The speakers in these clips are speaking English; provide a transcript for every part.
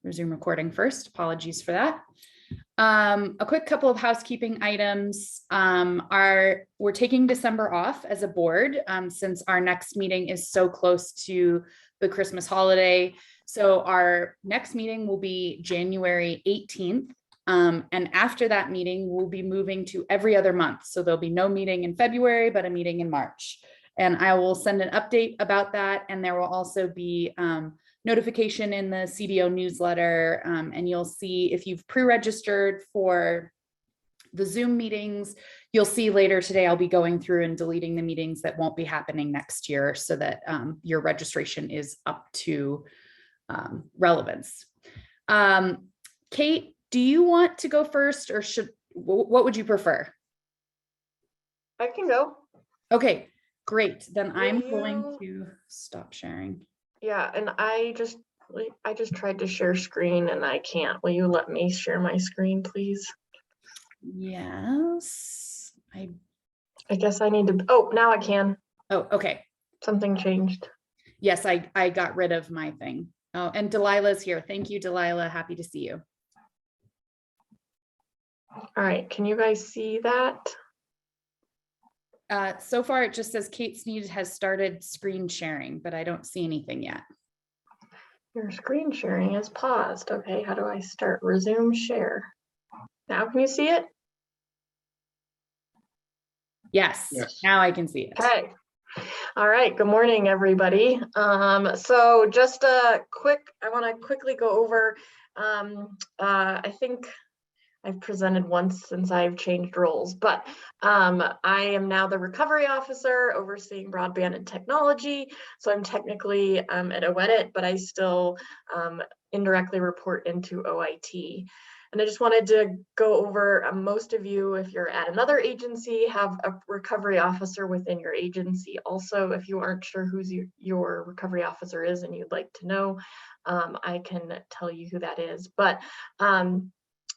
resume recording first. Apologies for that. A quick couple of housekeeping items. We're taking December off as a board since our next meeting is so close to the Christmas holiday. So our next meeting will be January 18th. And after that meeting, we'll be moving to every other month. So there'll be no meeting in February, but a meeting in March. And I will send an update about that. And there will also be notification in the CDO newsletter. And you'll see if you've pre-registered for the Zoom meetings, you'll see later today, I'll be going through and deleting the meetings that won't be happening next year so that your registration is up to relevance. Kate, do you want to go first or what would you prefer? I can go. Okay, great. Then I'm going to stop sharing. Yeah, and I just tried to share screen and I can't. Will you let me share my screen, please? Yes. I guess I need to. Oh, now I can. Oh, okay. Something changed. Yes, I got rid of my thing. Oh, and Delilah's here. Thank you, Delilah. Happy to see you. All right. Can you guys see that? So far, it just says Kate Sneed has started screen sharing, but I don't see anything yet. Your screen sharing is paused. Okay, how do I start? Resume share. Now can you see it? Yes. Now I can see it. Okay. All right. Good morning, everybody. So just I want to quickly go over, I think I've presented once since I've changed roles, but I am now the recovery officer overseeing broadband and technology. So I'm technically at OEDIT, but I still indirectly report into OIT. And I just wanted to go over, most of you, if you're at another agency, have a recovery officer within your agency. Also, if you aren't sure who your recovery officer is and you'd like to know, I can tell you who that is. But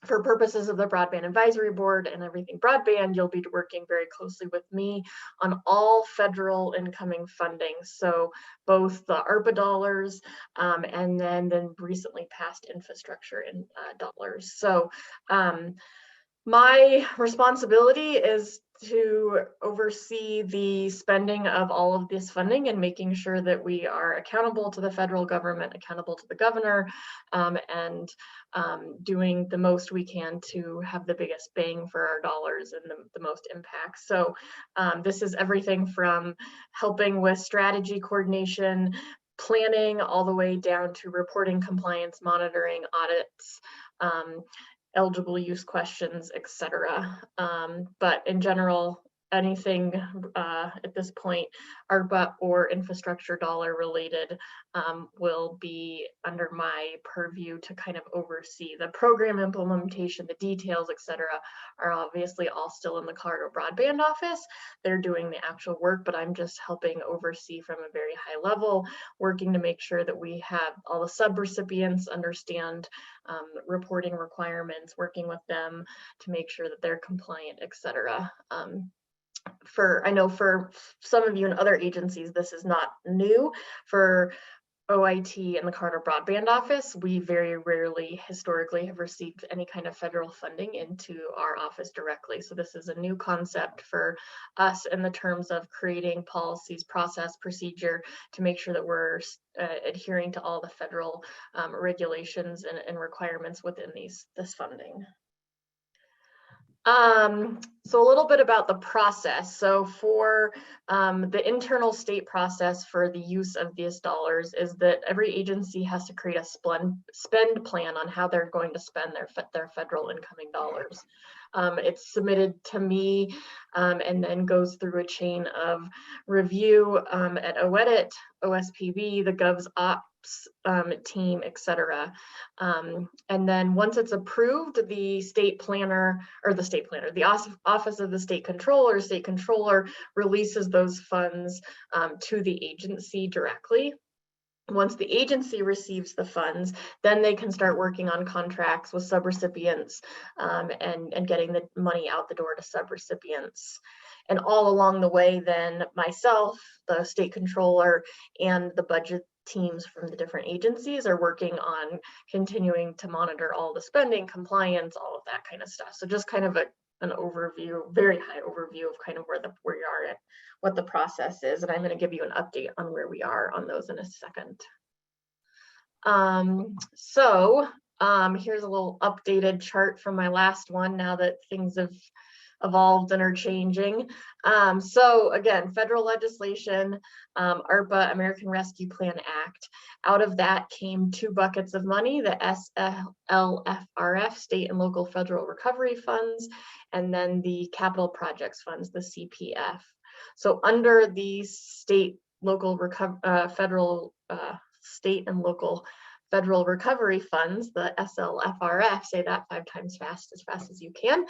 for purposes of the Broadband Advisory Board and everything broadband, you'll be working very closely with me on all federal incoming funding. So both the ARPA dollars and then recently passed infrastructure in dollars. So my responsibility is to oversee the spending of all of this funding and making sure that we are accountable to the federal government, accountable to the governor, and doing the most we can to have the biggest bang for our dollars and the most impact. So this is everything from helping with strategy coordination, planning, all the way down to reporting, compliance, monitoring, audits, eligible use questions, etc. But in general, anything at this point, ARPA or infrastructure dollar related will be under my purview to kind of oversee. The program implementation, the details, etc. are obviously all still in the Colorado Broadband office. They're doing the actual work, but I'm just helping oversee from a very high level, working to make sure that we have all the sub-recipients understand reporting requirements, working with them to make sure that they're compliant, etc. I know for some of you in other agencies, this is not new. For OIT and the Colorado Broadband Office, we very rarely historically have received any kind of federal funding into our office directly. So this is a new concept for us in the terms of creating policies, process, procedure to make sure that we're adhering to all the federal regulations and requirements within this funding. So a little bit about the process. So for the internal state process for the use of these dollars is that every agency has to create a spend plan on how they're going to spend their federal incoming dollars. It's submitted to me and then goes through a chain of review at OEDIT, OSPB, the Gov's Ops team, etc. And then once it's approved, the state planner, the Office of the State Controller releases those funds to the agency directly. Once the agency receives the funds, then they can start working on contracts with subrecipients and getting the money out the door to subrecipients. And all along the way, then myself, the state controller, and the budget teams from the different agencies are working on continuing to monitor all the spending, compliance, all of that kind of stuff. So just kind of an overview, very high overview of kind of where we are at, what the process is. And I'm going to give you an update on where we are on those in a second. Here's a little updated chart from my last one now that things have evolved and are changing. So again, federal legislation, ARPA, American Rescue Plan Act. Out of that came 2 buckets of money, the SLFRF, State and Local Federal Recovery Funds, and then the Capital Projects Funds, the CPF. So under the state, local, federal, state and local federal recovery funds, the SLFRF, say that 5 times fast as you can,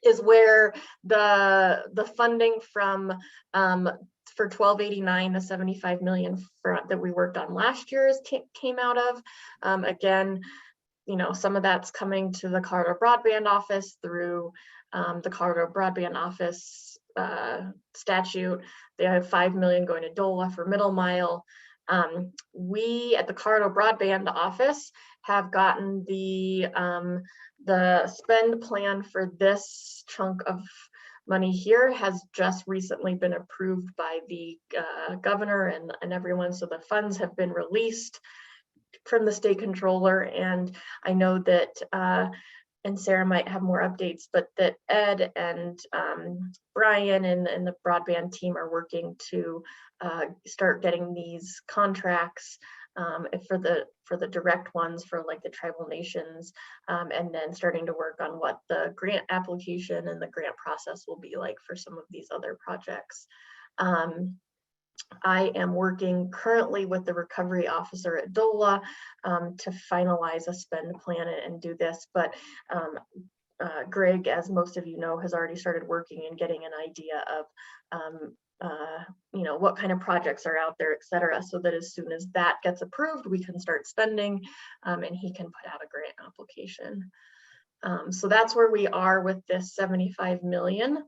is where the funding from for 1289, the 75 million that we worked on last year came out of. Again, you know, some of that's coming to the Colorado Broadband Office through the Colorado Broadband Office statute. They have 5 million going to DOLA for middle mile. We at the Colorado Broadband Office have gotten the spend plan for this chunk of money here has just recently been approved by the governor and everyone. So the funds have been released from the state controller. And I know that, and Sarah might have more updates, but that Ed and Brian and the broadband team are working to start getting these contracts for the direct ones for like the tribal nations, and then starting to work on what the grant application and the grant process will be like for some of these other projects. I am working currently with the recovery officer at DOLA to finalize a spend plan and do this, but Greg, as most of you know, has already started working and getting an idea of you know, what kind of projects are out there, et cetera, so that as soon as that gets approved, we can start spending and he can put out a grant application. So that's where we are with this 75 million.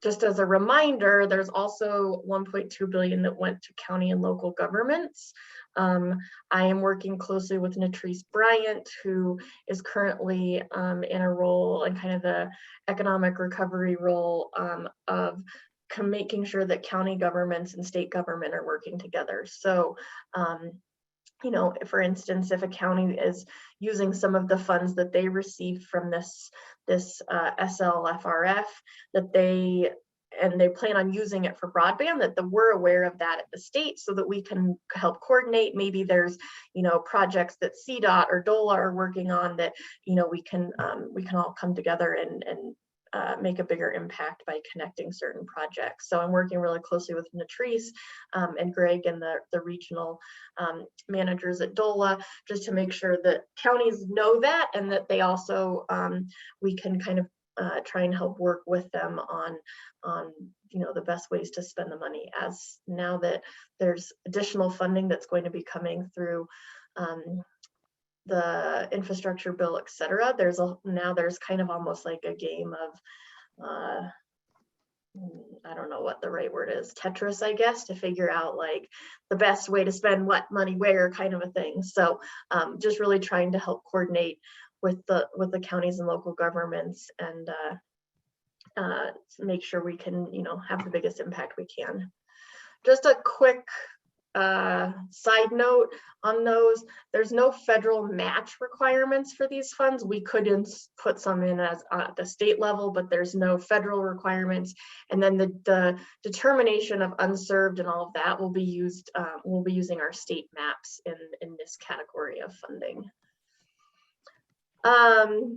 Just as a reminder, there's also 1.2 billion that went to county and local governments. I am working closely with Natrice Bryant, who is currently in a role in kind of the economic recovery role of making sure that county governments and state government are working together. So, you know, for instance, if a county is using some of the funds that they received from this SLFRF, that they plan on using it for broadband, that we're aware of that at the state so that we can help coordinate. Maybe there's, you know, projects that CDOT or DOLA are working on that, you know, we can all come together and make a bigger impact by connecting certain projects. So I'm working really closely with Natrice and Greg and the regional managers at DOLA, just to make sure that counties know that, and that they also, we can kind of try and help work with them on you know, the best ways to spend the money, as now that there's additional funding that's going to be coming through the infrastructure bill, et cetera. Now there's kind of almost like a game of I don't know what the right word is, Tetris, I guess, to figure out like the best way to spend what money where, kind of a thing. So just really trying to help coordinate with the counties and local governments and make sure we can, you know, have the biggest impact we can. Just a quick side note on those, there's no federal match requirements for these funds. We could put some in as at the state level, but there's no federal requirements. And then the determination of unserved and all of that will be used, we'll be using our state maps in this category of funding.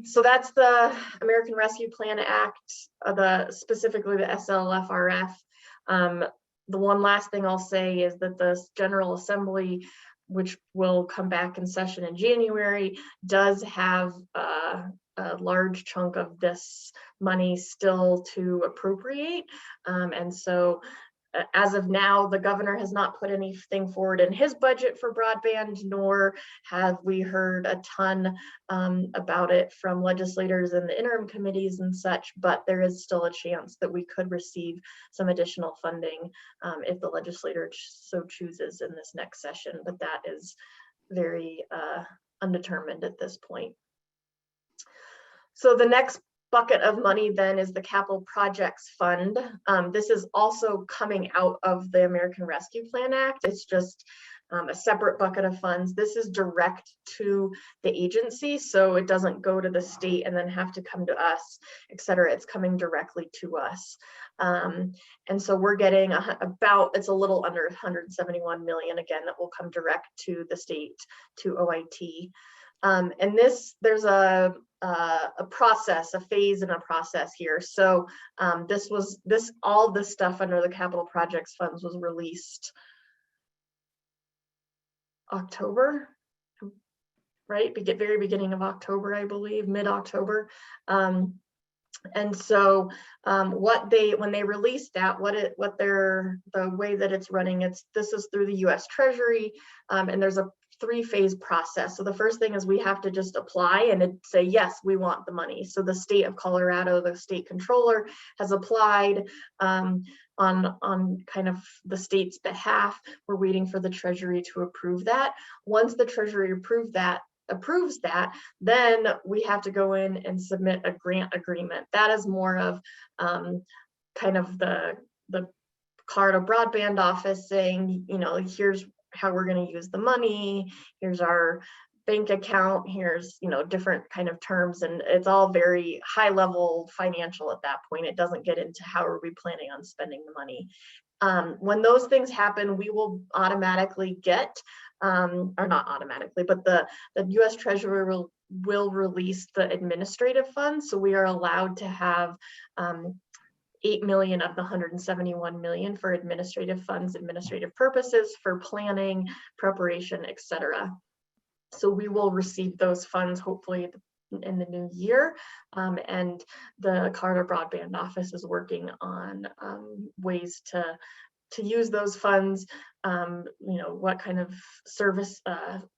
So that's the American Rescue Plan Act, specifically the SLFRF. The one last thing I'll say is that the General Assembly, which will come back in session in January, does have a large chunk of this money still to appropriate. And so as of now, the governor has not put anything forward in his budget for broadband, nor have we heard a ton about it from legislators in the interim committees and such, but there is still a chance that we could receive some additional funding if the legislator so chooses in this next session, but that is very undetermined at this point. So the next bucket of money then is the Capital Projects Fund. This is also coming out of the American Rescue Plan Act. It's just a separate bucket of funds. This is direct to the agency, so it doesn't go to the state and then have to come to us, et cetera. It's coming directly to us. And so we're getting it's a little under 171 million, again, that will come direct to the state, to OIT. And there's a process, a phase and a process here. So all this stuff under the Capital Projects Funds was released October, right? Very beginning of October, I believe, mid-October. And so when they released that, the way that it's running, this is through the US Treasury, and there's a 3-phase process. So the first thing is we have to just apply and say, yes, we want the money. So the state of Colorado, the state controller, has applied on kind of the state's behalf. We're waiting for the Treasury to approve that. Once the Treasury approves that, then we have to go in and submit a grant agreement. That is more of kind of the Colorado Broadband office saying, here's how we're going to use the money, here's our bank account, here's different kind of terms, and it's all very high level financial at that point. It doesn't get into how are we planning on spending the money. When those things happen, we will automatically get, or not automatically, but the US Treasury will release the administrative funds. So we are allowed to have 8 million of the 171 million for administrative funds, administrative purposes, for planning, preparation, etc. So we will receive those funds hopefully in the new year, and the Colorado Broadband office is working on ways to use those funds. What kind of service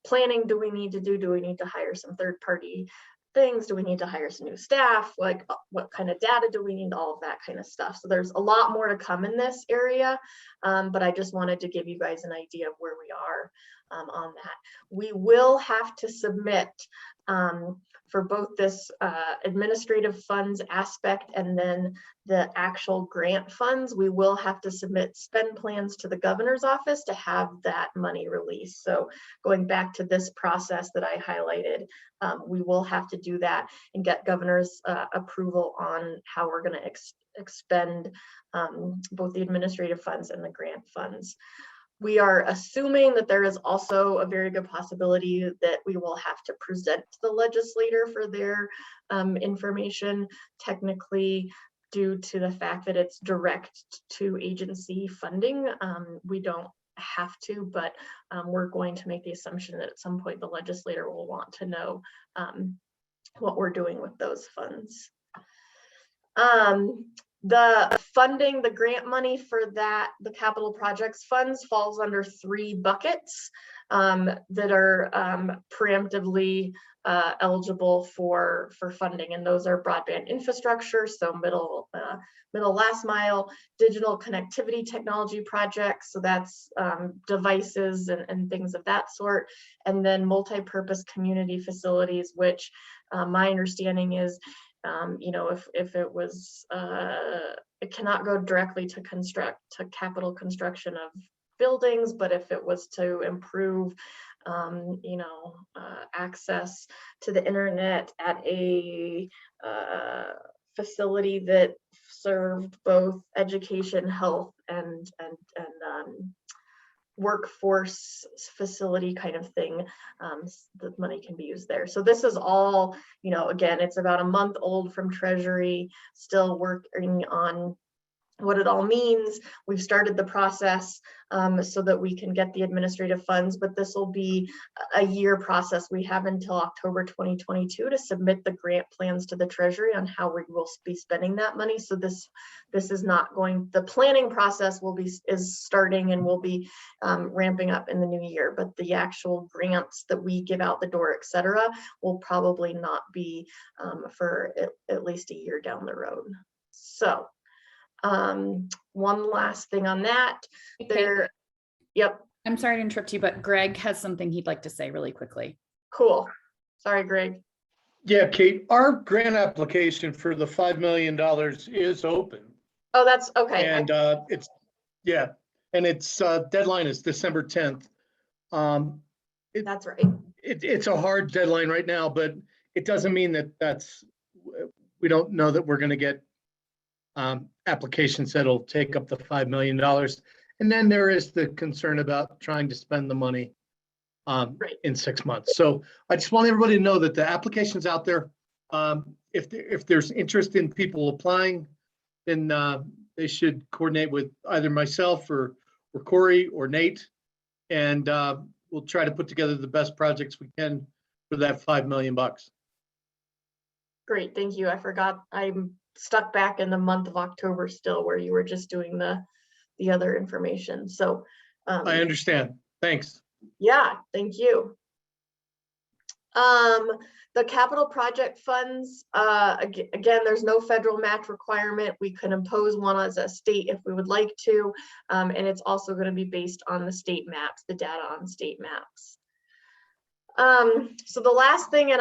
planning do we need to do? Do we need to hire some third-party things? Do we need to hire some new staff? Like what kind of data do we need? All of that kind of stuff. So there's a lot more to come in this area, but I just wanted to give you guys an idea of where we are on that. We will have to submit for both this administrative funds aspect and then the actual grant funds. We will have to submit spend plans to the governor's office to have that money released. So going back to this process that I highlighted, we will have to do that and get governor's approval on how we're going to expend both the administrative funds and the grant funds. We are assuming that there is also a very good possibility that we will have to present to the legislator for their information, technically due to the fact that it's direct to agency funding. We don't have to, but we're going to make the assumption that at some point the legislator will want to know what we're doing with those funds. The funding, the grant money for that, the capital projects funds, falls under 3 buckets that are preemptively eligible for funding, and those are broadband infrastructure, so middle last mile, digital connectivity technology projects, so that's devices and things of that sort, and then multi-purpose community facilities, which my understanding is if it was, it cannot go directly to capital construction of buildings, but if it was to improve, access to the internet at a facility that served both education, health, and workforce facility kind of thing, the money can be used there. So this is all, again, it's about a month old from Treasury, still working on what it all means. We've started the process so that we can get the administrative funds, but this will be a year process. We have until October 2022 to submit the grant plans to the Treasury on how we will be spending that money. So this is not going, the planning process is starting and will be ramping up in the new year, but the actual grants that we give out the door, et cetera, will probably not be for at least a year down the road. So one last thing on that. Okay. Yep. I'm sorry to interrupt you, but Greg has something he'd like to say really quickly. Cool. Sorry, Greg. Yeah, Kate, our grant application for the $5 million is open. Oh, that's okay. And its deadline is December 10th. That's right. It's a hard deadline right now, but it doesn't mean that we don't know that we're going to get applications that'll take up the $5 million. And then there is the concern about trying to spend the money in 6 months. So I just want everybody to know that the application's out there. If there's interest in people applying, then they should coordinate with either myself or Corey or Nate. And we'll try to put together the best projects we can for that $5 million. Great, thank you. I forgot I'm stuck back in the month of October still, where you were just doing the other information. So I understand. Thanks. Yeah, thank you. The capital project funds, again, there's no federal match requirement. We could impose one as a state if we would like to, and it's also going to be based on the state maps, the data on state maps. So the last thing, and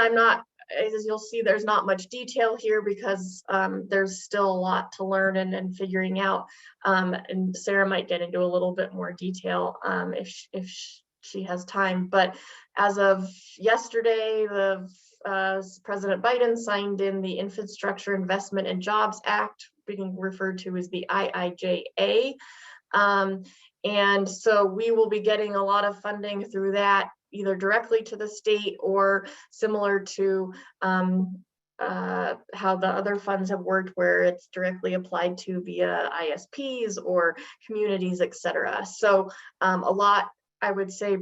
as you'll see, there's not much detail here because there's still a lot to learn and figuring out. And Sarah might get into a little bit more detail if she has time. But as of yesterday, President Biden signed in the Infrastructure Investment and Jobs Act, being referred to as the IIJA. And so we will be getting a lot of funding through that, either directly to the state or similar to how the other funds have worked, where it's directly applied to via ISPs or communities, et cetera. So a lot, I would say,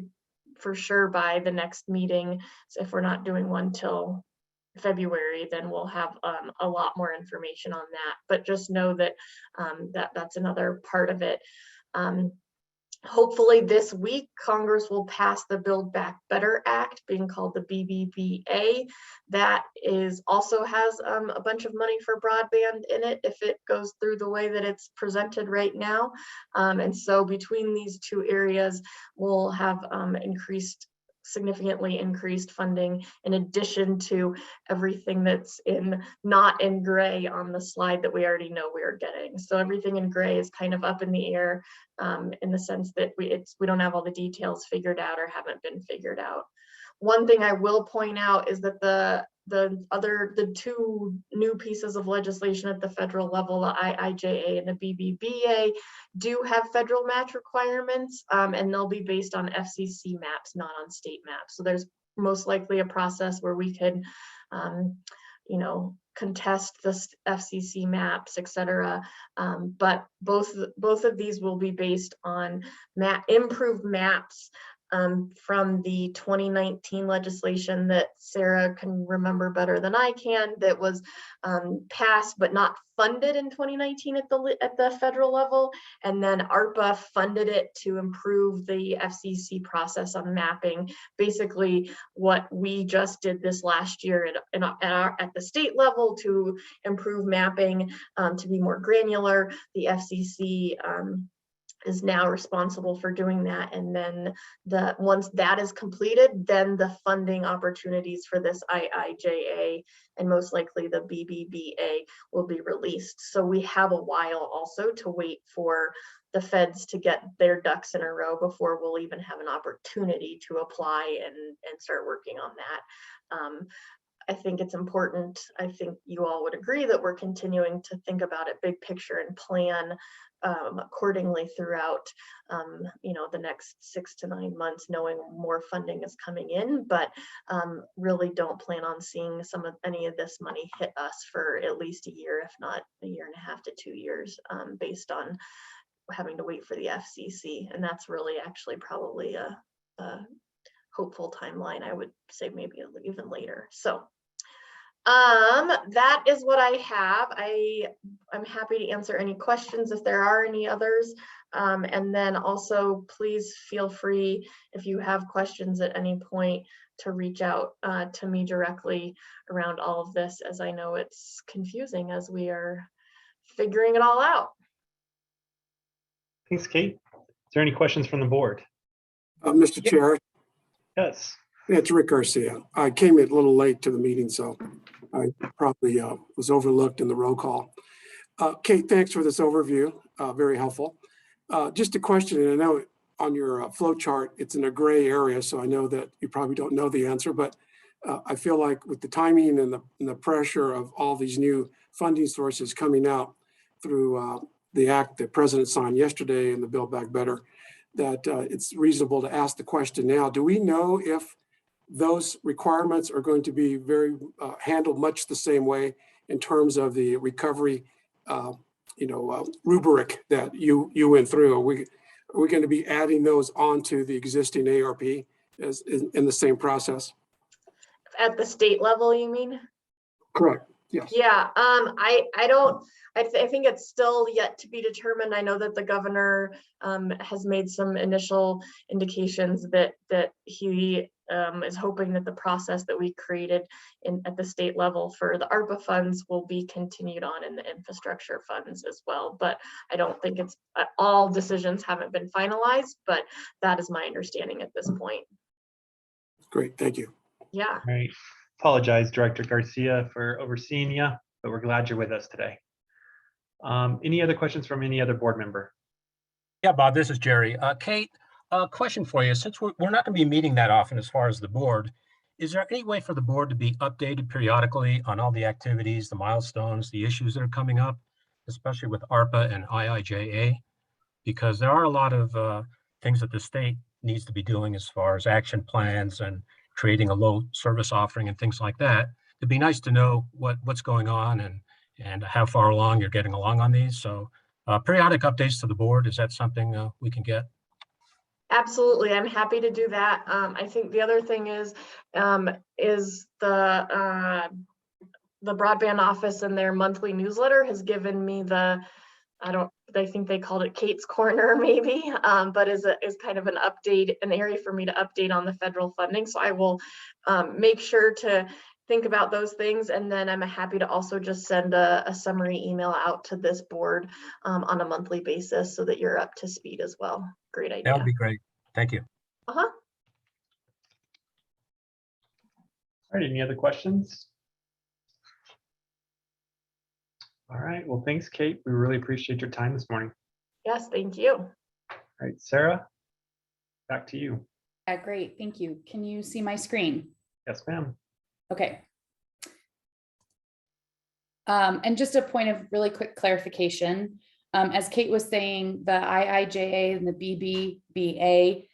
for sure by the next meeting. So if we're not doing one till February, then we'll have a lot more information on that. But just know that that's another part of it. Hopefully this week, Congress will pass the Build Back Better Act, being called the BBBA. That also has a bunch of money for broadband in it if it goes through the way that it's presented right now. And so between these two areas, we'll have significantly increased funding, in addition to everything that's not in gray on the slide that we already know we are getting. So everything in gray is kind of up in the air in the sense that we don't have all the details figured out or haven't been figured out. One thing I will point out is that the two new pieces of legislation at the federal level, the IIJA and the BBBA, do have federal match requirements, and they'll be based on FCC maps, not on state maps. So there's most likely a process where we could, contest the FCC maps, et cetera. But both of these will be based on improved maps from the 2019 legislation that Sarah can remember better than I can, that was passed but not funded in 2019 at the federal level, and then ARPA funded it to improve the FCC process on mapping. Basically, what we just did this last year at the state level to improve mapping to be more granular, the FCC is now responsible for doing that. And then once that is completed, then the funding opportunities for this IIJA and most likely the BBBA will be released. So we have a while also to wait for the feds to get their ducks in a row before we'll even have an opportunity to apply and start working on that. I think it's important. I think you all would agree that we're continuing to think about it big picture and plan accordingly throughout, the next 6 to 9 months, knowing more funding is coming in, but really don't plan on seeing any of this money hit us for at least a year, if not a year and a half to 2 years, based on having to wait for the FCC. And that's really actually probably a hopeful timeline. I would say maybe even later. So that is what I have. I'm happy to answer any questions if there are any others. And then also please feel free, if you have questions at any point, to reach out to me directly around all of this, as I know it's confusing as we are figuring it all out. Thanks, Kate. Is there any questions from the board? Mr. Chair, Yes. it's Rick Garcia. I came in a little late to the meeting, so I probably was overlooked in the roll call. Kate, thanks for this overview. Very helpful. Just a question, and I know on your flow chart, it's in a gray area, so I know that you probably don't know the answer, but I feel like with the timing and the pressure of all these new funding sources coming out through the act that President signed yesterday and the Build Back Better, that it's reasonable to ask the question now. Do we know if those requirements are going to be handled much the same way in terms of the recovery, rubric that you went through? Are we going to be adding those onto the existing ARP as in the same process? At the state level, you mean? Correct. Yes. Yeah. I think it's still yet to be determined. I know that the governor has made some initial indications that he is hoping that the process that we created at the state level for the ARPA funds will be continued on in the infrastructure funds as well. But I don't think it's all decisions haven't been finalized, but that is my understanding at this point. Great. Thank you. Yeah. All right. Apologize, Director Garcia, for overseeing you, but we're glad you're with us today. Any other questions from any other board member? Yeah, Bob, this is Jerry. Kate, a question for you. Since we're not going to be meeting that often as far as the board, is there any way for the board to be updated periodically on all the activities, the milestones, the issues that are coming up, especially with ARPA and IIJA? Because there are a lot of things that the state needs to be doing as far as action plans and creating a low service offering and things like that. It'd be nice to know what's going on and how far along you're getting along on these. So periodic updates to the board, is that something we can get? Absolutely, I'm happy to do that. I think the other thing is the broadband office and their monthly newsletter has given me I think they called it Kate's Corner maybe, but is kind of an update, an area for me to update on the federal funding. So I will make sure to think about those things. And then I'm happy to also just send a summary email out to this board on a monthly basis so that you're up to speed as well. Great idea. That would be great. Thank you. All right, any other questions? All right, well, thanks, Kate. We really appreciate your time this morning. Yes, thank you. All right, Sarah, back to you. Yeah, great, thank you. Can you see my screen? Yes, ma'am. Okay. And just a point of really quick clarification. As Kate was saying, the IIJA and the BBBA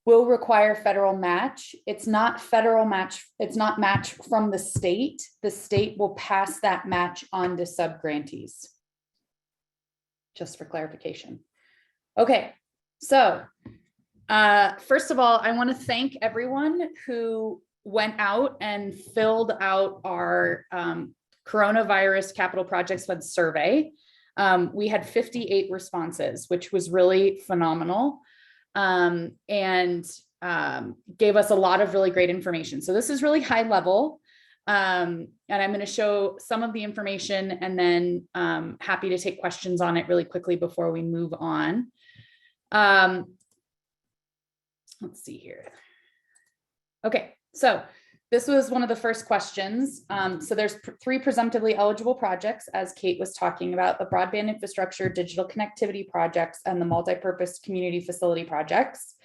will require federal match. It's not federal match. It's not match from the state. The state will pass that match on to subgrantees. Just for clarification. Okay, so first of all, I want to thank everyone who went out and filled out our coronavirus capital projects fund survey. We had 58 responses, which was really phenomenal, and gave us a lot of really great information. So this is really high level, and I'm going to show some of the information and then happy to take questions on it really quickly before we move on. Let's see here. Okay, so this was one of the first questions. So there's 3 presumptively eligible projects, as Kate was talking about: the broadband infrastructure, digital connectivity projects, and the multipurpose community facility projects.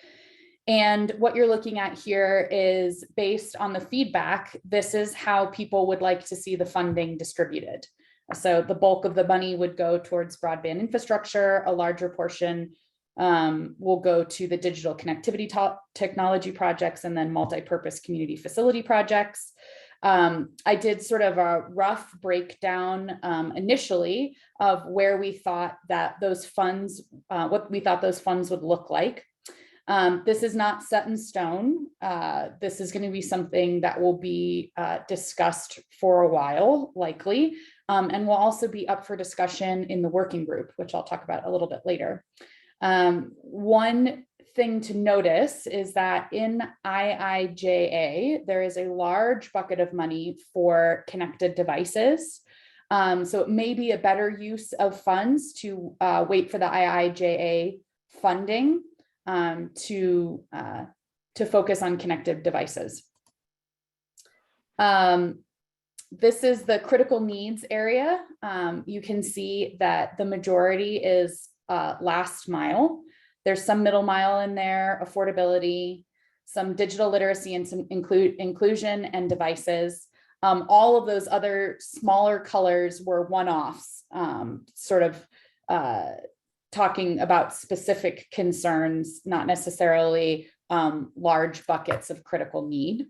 And what you're looking at here is based on the feedback, this is how people would like to see the funding distributed. So the bulk of the money would go towards broadband infrastructure, a larger portion will go to the digital connectivity technology projects, and then multi-purpose community facility projects. I did sort of a rough breakdown initially of where we thought that those funds, what we thought those funds would look like. This is not set in stone. This is going to be something that will be discussed for a while, likely, and will also be up for discussion in the working group, which I'll talk about a little bit later. One thing to notice is that in IIJA, there is a large bucket of money for connected devices. So it may be a better use of funds to wait for the IIJA funding to focus on connected devices. This is the critical needs area. You can see that the majority is last mile. There's some middle mile in there, affordability, some digital literacy, and some inclusion and devices. All of those other smaller colors were one-offs, sort of talking about specific concerns, not necessarily large buckets of critical need.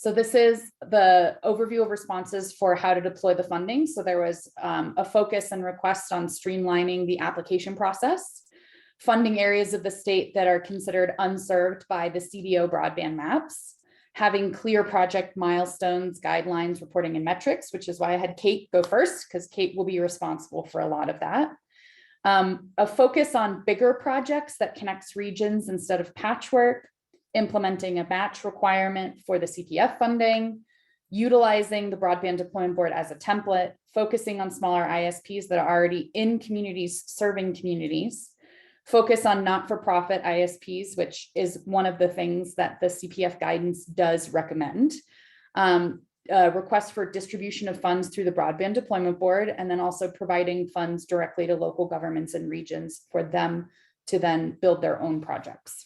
So this is the overview of responses for how to deploy the funding. So there was a focus and request on streamlining the application process, funding areas of the state that are considered unserved by the CBO broadband maps, having clear project milestones, guidelines, reporting, and metrics, which is why I had Kate go first, because Kate will be responsible for a lot of that. A focus on bigger projects that connects regions instead of patchwork, implementing a batch requirement for the CPF funding, utilizing the Broadband Deployment Board as a template, focusing on smaller ISPs that are already in communities, serving communities, focus on not-for-profit ISPs, which is one of the things that the CPF guidance does recommend, request for distribution of funds through the Broadband Deployment Board, and then also providing funds directly to local governments and regions for them to then build their own projects.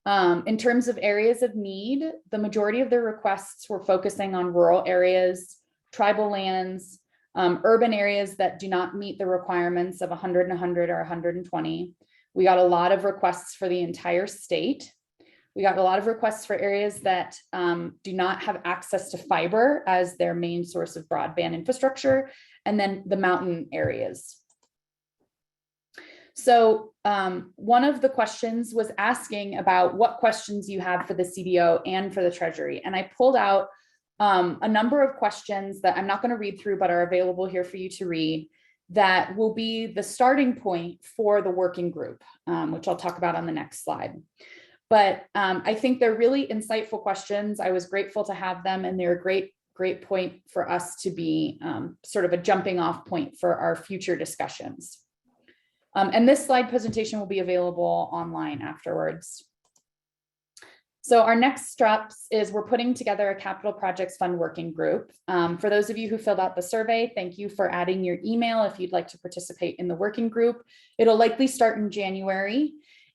In terms of areas of need, the majority of the requests were focusing on rural areas, tribal lands, urban areas that do not meet the requirements of 100 and 100 or 120. We got a lot of requests for the entire state. We got a lot of requests for areas that do not have access to fiber as their main source of broadband infrastructure, and then the mountain areas. So one of the questions was asking about what questions you have for the CBO and for the Treasury. And I pulled out a number of questions that I'm not going to read through, but are available here for you to read, that will be the starting point for the working group, which I'll talk about on the next slide. But I think they're really insightful questions. I was grateful to have them, and they're a great point for us to be sort of a jumping off point for our future discussions. And this slide presentation will be available online afterwards. So our next steps is we're putting together a capital projects fund working group. For those of you who filled out the survey, thank you for adding your email if you'd like to participate in the working group. It'll likely start in January.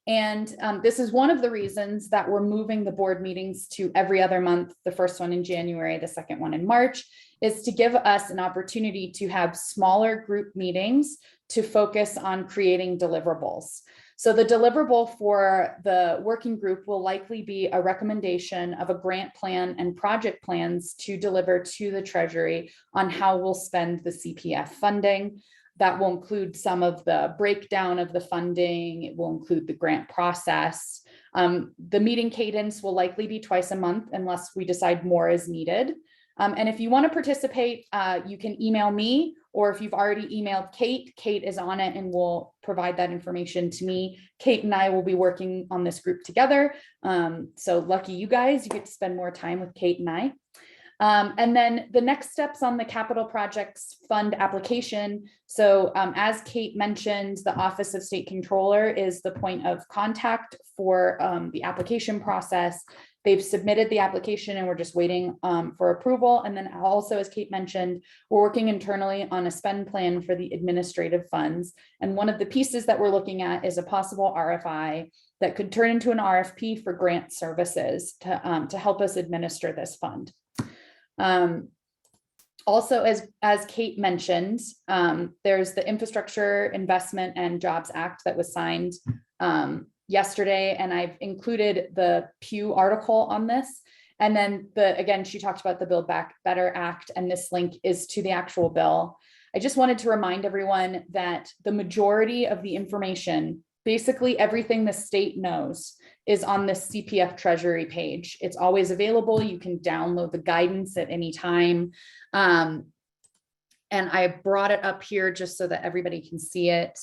And this is one of the reasons that we're moving the board meetings to every other month, the first one in January, the second one in March, is to give us an opportunity to have smaller group meetings to focus on creating deliverables. So the deliverable for the working group will likely be a recommendation of a grant plan and project plans to deliver to the Treasury on how we'll spend the CPF funding. That will include some of the breakdown of the funding. It will include the grant process. The meeting cadence will likely be twice a month unless we decide more is needed. And if you want to participate, you can email me, or if you've already emailed Kate, Kate is on it and will provide that information to me. Kate and I will be working on this group together. So lucky you guys, you get to spend more time with Kate and I. And then the next steps on the capital projects fund application. So as Kate mentioned, the Office of State Controller is the point of contact for the application process. They've submitted the application and we're just waiting for approval. And then also, as Kate mentioned, we're working internally on a spend plan for the administrative funds. And one of the pieces that we're looking at is a possible RFI that could turn into an RFP for grant services to help us administer this fund. Also, as Kate mentioned, there's the Infrastructure Investment and Jobs Act that was signed yesterday, and I've included the Pew article on this. And then again, she talked about the Build Back Better Act, and this link is to the actual bill. I just wanted to remind everyone that the majority of the information, basically everything the state knows, is on the CPF Treasury page. It's always available. You can download the guidance at any time. And I brought it up here just so that everybody can see it.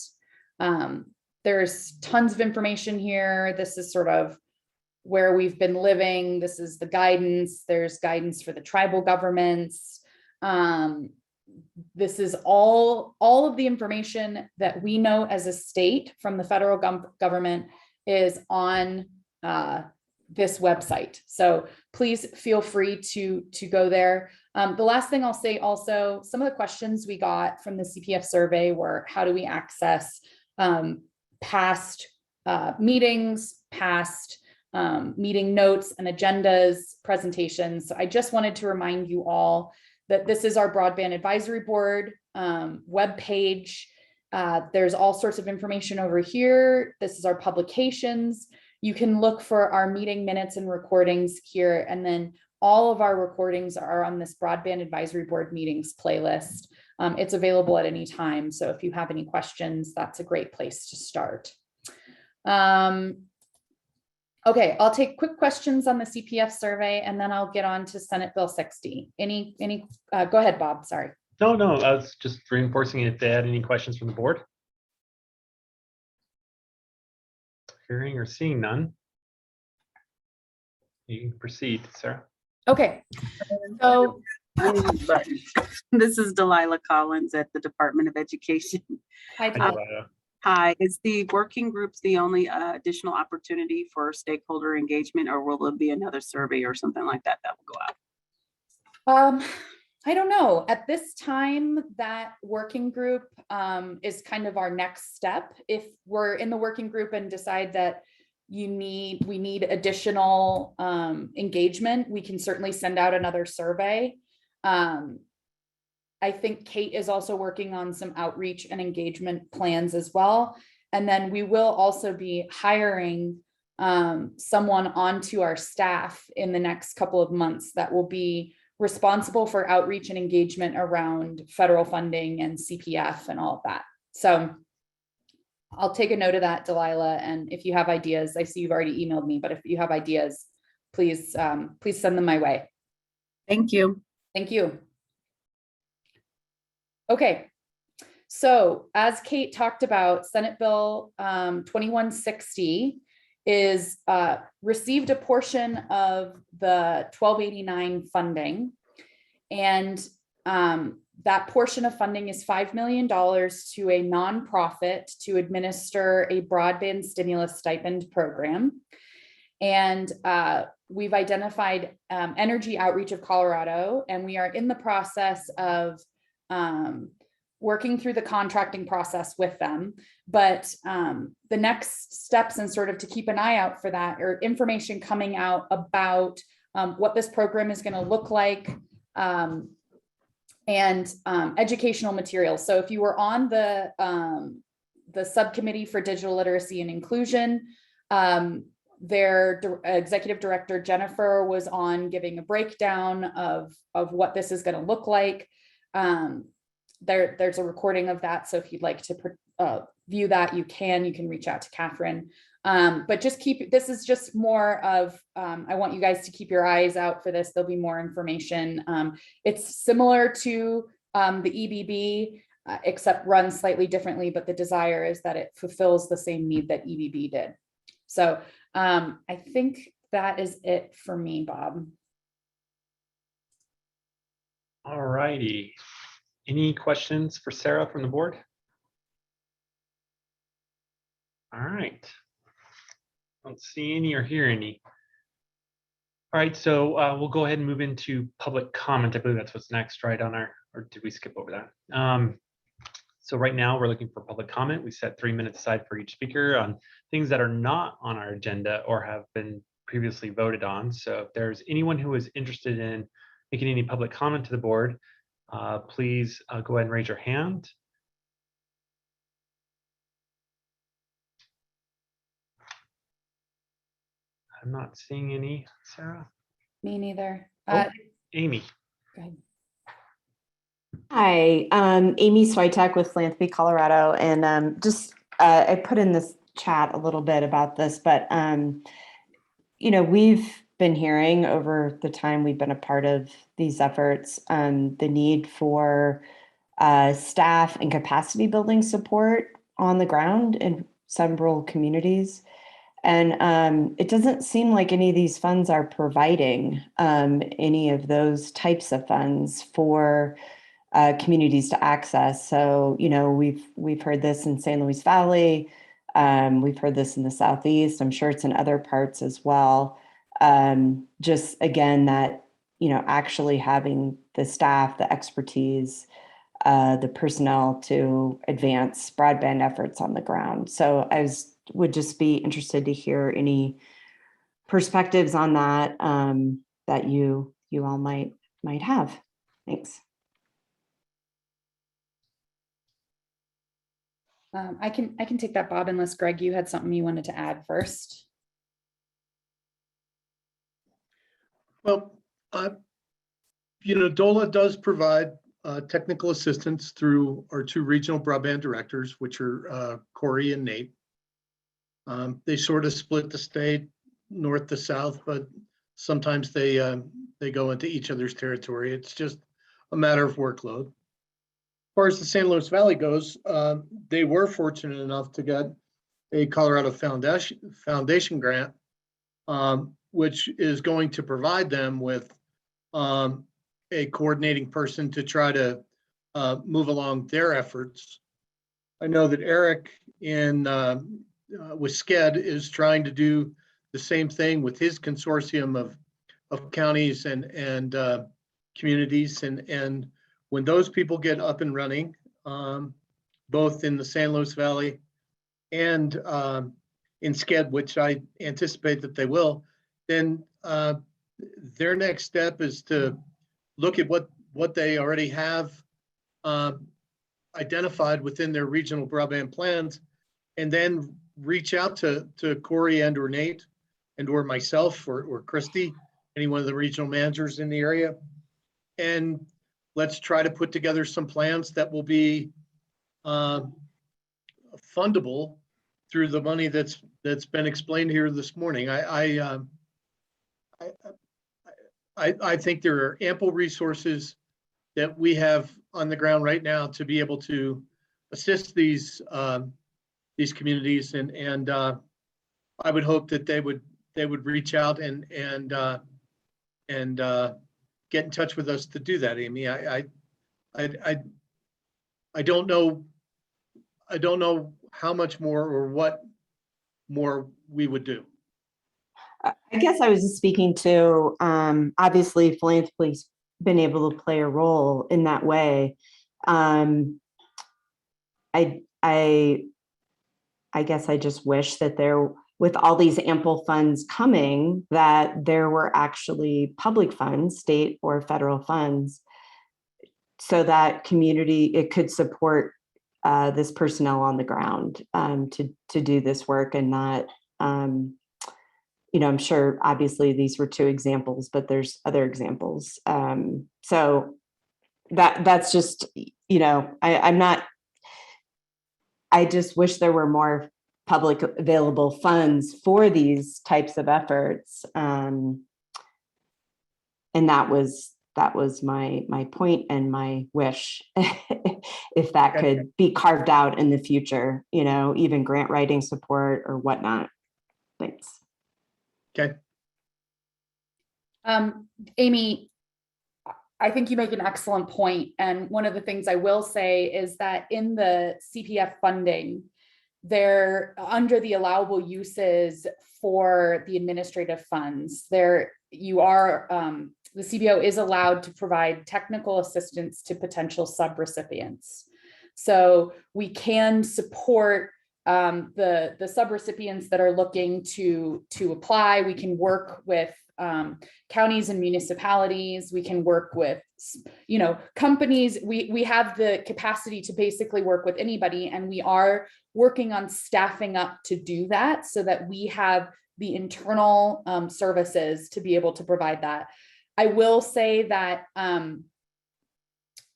There's tons of information here. This is sort of where we've been living. This is the guidance. There's guidance for the tribal governments. This is all of the information that we know as a state from the federal government is on this website. So please feel free to go there. The last thing I'll say also, some of the questions we got from the CPF survey were, how do we access past meetings, past meeting notes and agendas, presentations. So I just wanted to remind you all that this is our Broadband Advisory Board webpage. There's all sorts of information over here. This is our publications. You can look for our meeting minutes and recordings here, and then all of our recordings are on this Broadband Advisory Board meetings playlist. It's available at any time. So if you have any questions, that's a great place to start. Okay, I'll take quick questions on the CPF survey, and then I'll get on to Senate Bill 60. Go ahead, Bob, sorry. No, I was just reinforcing if they had any questions from the board. Hearing or seeing none. You can proceed, Sarah. Okay, so this is Delilah Collins at the Department of Education. hi, Hi, Todd. Delilah. Hi, is the working groups the only additional opportunity for stakeholder engagement, or will there be another survey or something like that that will go out? I don't know. At this time, that working group is kind of our next step. If we're in the working group and decide that we need additional engagement, we can certainly send out another survey. I think Kate is also working on some outreach and engagement plans as well. And then we will also be hiring someone onto our staff in the next couple of months that will be responsible for outreach and engagement around federal funding and CPF and all of that. So I'll take a note of that, Delilah. And if you have ideas, I see you've already emailed me, but if you have ideas, please send them my way. Thank you. Thank you. Okay, so as Kate talked about, Senate Bill 2160 is received a portion of the 1289 funding, and that portion of funding is $5 million to a nonprofit to administer a broadband stimulus stipend program. And we've identified Energy Outreach of Colorado, and we are in the process of working through the contracting process with them. But the next steps, and sort of to keep an eye out for that, are information coming out about what this program is going to look like, and educational materials. So if you were on the Subcommittee for Digital Literacy and Inclusion, their executive director, Jennifer, was on giving a breakdown of what this is going to look like. There's a recording of that. So if you'd like to view that, you can reach out to Catherine. But just this is just more of, I want you guys to keep your eyes out for this. There'll be more information. It's similar to the EBB, except run slightly differently, but the desire is that it fulfills the same need that EBB did. So I think that is it for me, Bob. All righty. Any questions for Sarah from the board? All right. Don't see any or hear any. All right, so we'll go ahead and move into public comment. I believe that's what's next, right on our, or did we skip over that? So right now we're looking for public comment. We set 3 minutes aside for each speaker on things that are not on our agenda or have been previously voted on. So if there's anyone who is interested in making any public comment to the board, please go ahead and raise your hand. I'm not seeing any, Sarah. Me neither. Oh, Amy. Go ahead. Hi, Amy Switek with Philanthropy Colorado, and I put in this chat a little bit about this, but we've been hearing over the time we've been a part of these efforts the need for staff and capacity building support on the ground in some rural communities. And it doesn't seem like any of these funds are providing any of those types of funds for communities to access. So, we've heard this in San Luis Valley. We've heard this in the Southeast. I'm sure it's in other parts as well. Just again, that, actually having the staff, the expertise, the personnel to advance broadband efforts on the ground. So would just be interested to hear any perspectives on that that you all might have. Thanks. I can take that, Bob, unless Greg, you had something you wanted to add first. Well, DOLA does provide technical assistance through our 2 regional broadband directors, which are Corey and Nate. They sort of split the state north to south, but sometimes they go into each other's territory. It's just a matter of workload. As far as the San Luis Valley goes, they were fortunate enough to get a Colorado Foundation grant, which is going to provide them with a coordinating person to try to move along their efforts. I know that Eric with SCED is trying to do the same thing with his consortium of counties and communities. And when those people get up and running, both in the San Luis Valley and in SCED, which I anticipate that they will, then their next step is to look at what they already have identified within their regional broadband plans, and then reach out to Corey and or Nate and or myself or Christy, any one of the regional managers in the area. And let's try to put together some plans that will be fundable through the money that's been explained here this morning. I think there are ample resources that we have on the ground right now to be able to assist these communities, and I would hope that they would reach out and get in touch with us to do that, Amy. I don't know how much more or what more we would do. I guess I was just speaking to, obviously philanthropy's been able to play a role in that way. I guess I just wish that with all these ample funds coming, that there were actually public funds, state or federal funds, so that it could support this personnel on the ground to do this work, and not, I'm sure obviously these were 2 examples, but there's other examples. So that's just, I just wish there were more public available funds for these types of efforts. And that was my point and my wish, if that could be carved out in the future, even grant writing support or whatnot. Thanks. Okay. Amy, I think you make an excellent point. And one of the things I will say is that in the CPF funding, they're under the allowable uses for the administrative funds. The CBO is allowed to provide technical assistance to potential subrecipients. So we can support the subrecipients that are looking to apply. We can work with counties and municipalities. We can work with, companies. We have the capacity to basically work with anybody, and we are working on staffing up to do that so that we have the internal services to be able to provide that. I will say that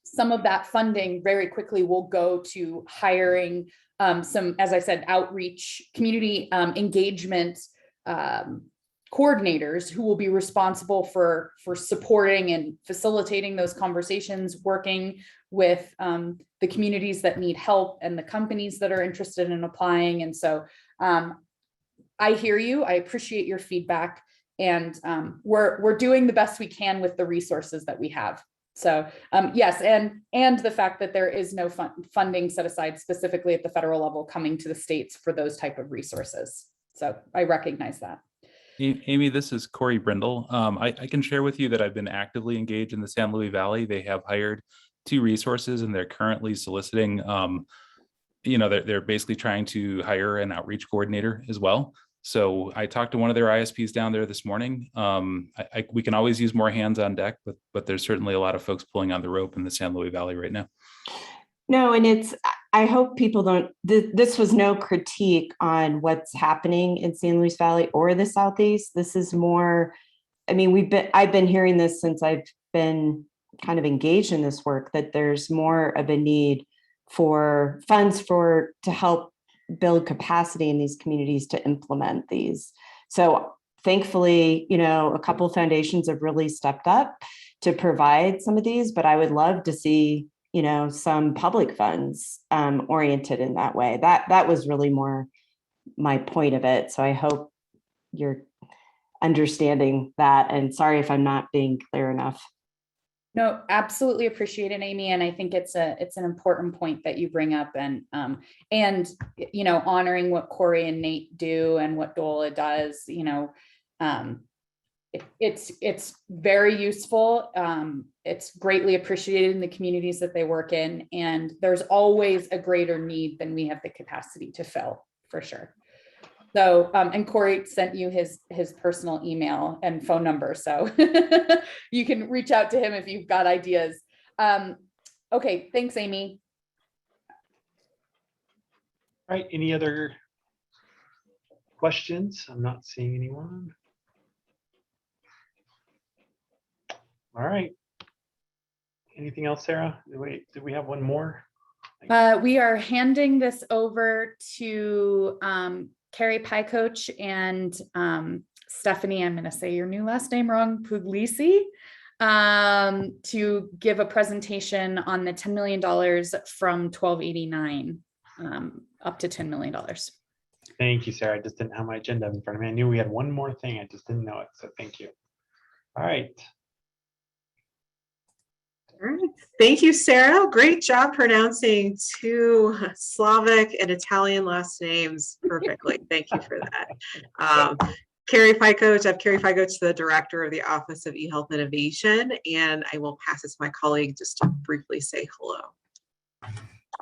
some of that funding very quickly will go to hiring some, as I said, outreach, community engagement coordinators who will be responsible for supporting and facilitating those conversations, working with the communities that need help and the companies that are interested in applying. And so I hear you. I appreciate your feedback, and we're doing the best we can with the resources that we have. So yes, and the fact that there is no funding set aside specifically at the federal level coming to the states for those type of resources. So I recognize that. Amy, this is Corey Brindle. I can share with you that I've been actively engaged in the San Luis Valley. They have hired 2 resources, and they're currently soliciting, they're basically trying to hire an outreach coordinator as well. So I talked to one of their ISPs down there this morning. We can always use more hands on deck, but there's certainly a lot of folks pulling on the rope in the San Luis Valley right now. No, and I hope people don't, this was no critique on what's happening in San Luis Valley or the Southeast. This is more, I've been hearing this since I've been kind of engaged in this work, that there's more of a need for funds to help build capacity in these communities to implement these. So thankfully, a couple of foundations have really stepped up to provide some of these, but I would love to see, some public funds oriented in that way. That was really more my point of it. So I hope you're understanding that, and sorry if I'm not being clear enough. No, absolutely appreciate it, Amy. And I think it's an important point that you bring up, and honoring what Corey and Nate do and what DOLA does, it's very useful. It's greatly appreciated in the communities that they work in, and there's always a greater need than we have the capacity to fill, for sure. So, and Corey sent you his personal email and phone number, so you can reach out to him if you've got ideas. Okay, thanks, Amy. All right, any other questions? I'm not seeing anyone. All right. Anything else, Sarah? Wait, did we have one more? We are handing this over to Carrie Pycoach and Stephanie, I'm going to say your new last name wrong, Puglisi, to give a presentation on the $10 million from 1289, up to $10 million. Thank you, Sarah. I just didn't have my agenda in front of me. I knew we had one more thing. I just didn't know it. So thank you. All right. All right. Thank you, Sarah. Great job pronouncing 2 Slavic and Italian last names perfectly. Thank you for that. Carrie Pycoach, I'm Carrie Pycoach, the Director of the Office of eHealth Innovation, and I will pass it to my colleague just to briefly say hello.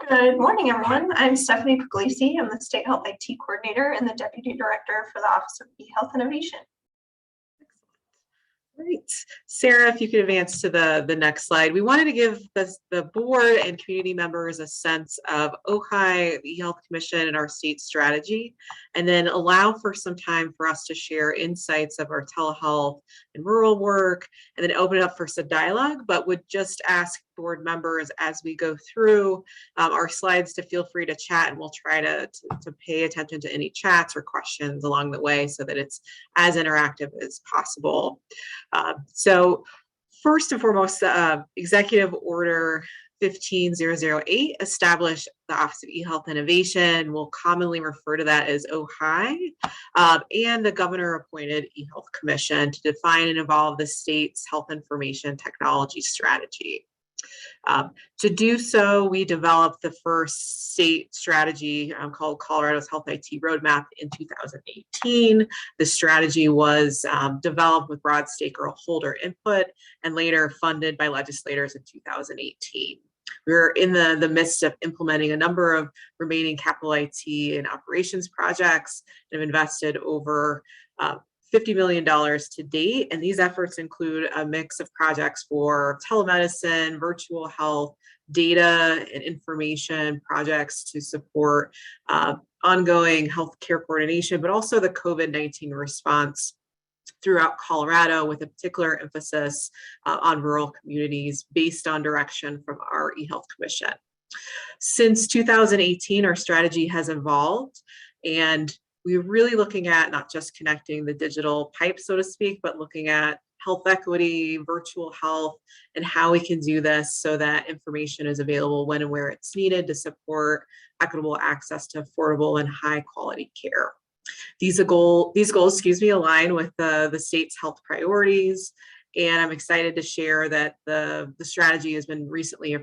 Good morning, everyone. I'm Stephanie Puglisi. I'm the State Health IT Coordinator and the Deputy Director for the Office of eHealth Innovation. Great. Sarah, if you could advance to the next slide. We wanted to give the board and community members a sense of OHI, the eHealth Commission, and our state strategy, and then allow for some time for us to share insights of our telehealth and rural work, and then open it up for some dialogue, but would just ask board members as we go through our slides to feel free to chat, and we'll try to pay attention to any chats or questions along the way so that it's as interactive as possible. So first and foremost, Executive Order 15008 established the Office of eHealth Innovation. We'll commonly refer to that as OHI, and the governor appointed eHealth Commission to define and evolve the state's health information technology strategy. To do so, we developed the first state strategy called Colorado's Health IT Roadmap in 2018. The strategy was developed with broad stakeholder input and later funded by legislators in 2018. We're in the midst of implementing a number of remaining capital IT and operations projects and have invested over $50 million to date. And these efforts include a mix of projects for telemedicine, virtual health, data and information projects to support ongoing healthcare coordination, but also the COVID-19 response throughout Colorado, with a particular emphasis on rural communities based on direction from our eHealth Commission. Since 2018, our strategy has evolved, and we're really looking at not just connecting the digital pipe, so to speak, but looking at health equity, virtual health, and how we can do this so that information is available when and where it's needed to support equitable access to affordable and high quality care. These goals, align with the state's health priorities, and I'm excited to share that the strategy has been recently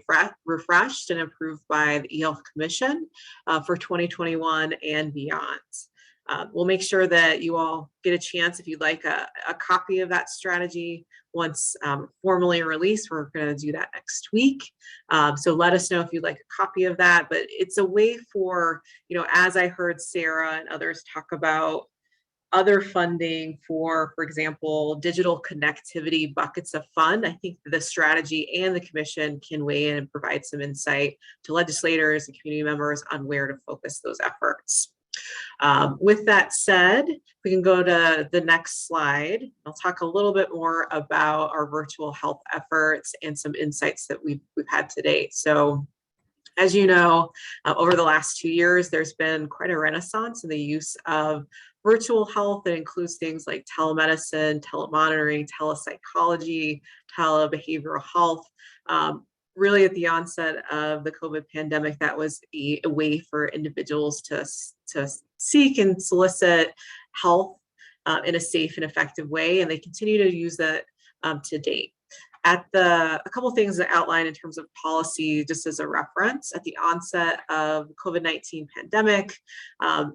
refreshed and approved by the eHealth Commission for 2021 and beyond. We'll make sure that you all get a chance, if you'd like a copy of that strategy once formally released. We're going to do that next week. So let us know if you'd like a copy of that. But it's a way for, as I heard Sarah and others talk about other funding for example, digital connectivity buckets of fund, I think the strategy and the commission can weigh in and provide some insight to legislators and community members on where to focus those efforts. With that said, we can go to the next slide. I'll talk a little bit more about our virtual health efforts and some insights that we've had to date. So, as you know, over the last 2 years, there's been quite a renaissance in the use of virtual health that includes things like telemedicine, telemonitoring, telepsychology, telebehavioral health. Really, at the onset of the COVID pandemic, that was a way for individuals to seek and solicit health in a safe and effective way, and they continue to use that to date. A couple of things that outline in terms of policy, just as a reference, at the onset of COVID-19 pandemic,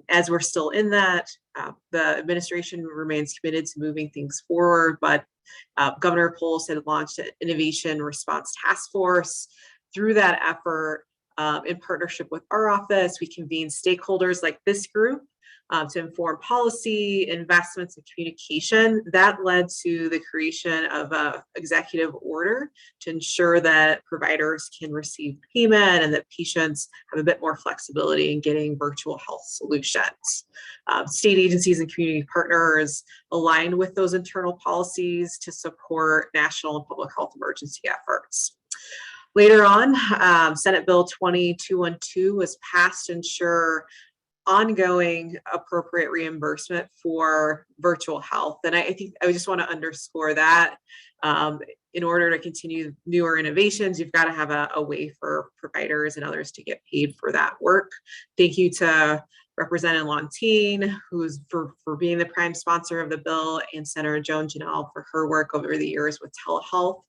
as we're still in that, the administration remains committed to moving things forward, but Governor Polis had launched an Innovation Response Task Force. Through that effort, in partnership with our office, we convened stakeholders like this group to inform policy, investments, and communication. That led to the creation of an executive order to ensure that providers can receive payment and that patients have a bit more flexibility in getting virtual health solutions. State agencies and community partners aligned with those internal policies to support national and public health emergency efforts. Later on, Senate Bill 22-1289 was passed to ensure ongoing appropriate reimbursement for virtual health. And I think I just want to underscore that in order to continue newer innovations, you've got to have a way for providers and others to get paid for that work. Thank you to Representative Lontine, who's for being the prime sponsor of the bill, and Senator Joan Janelle for her work over the years with telehealth.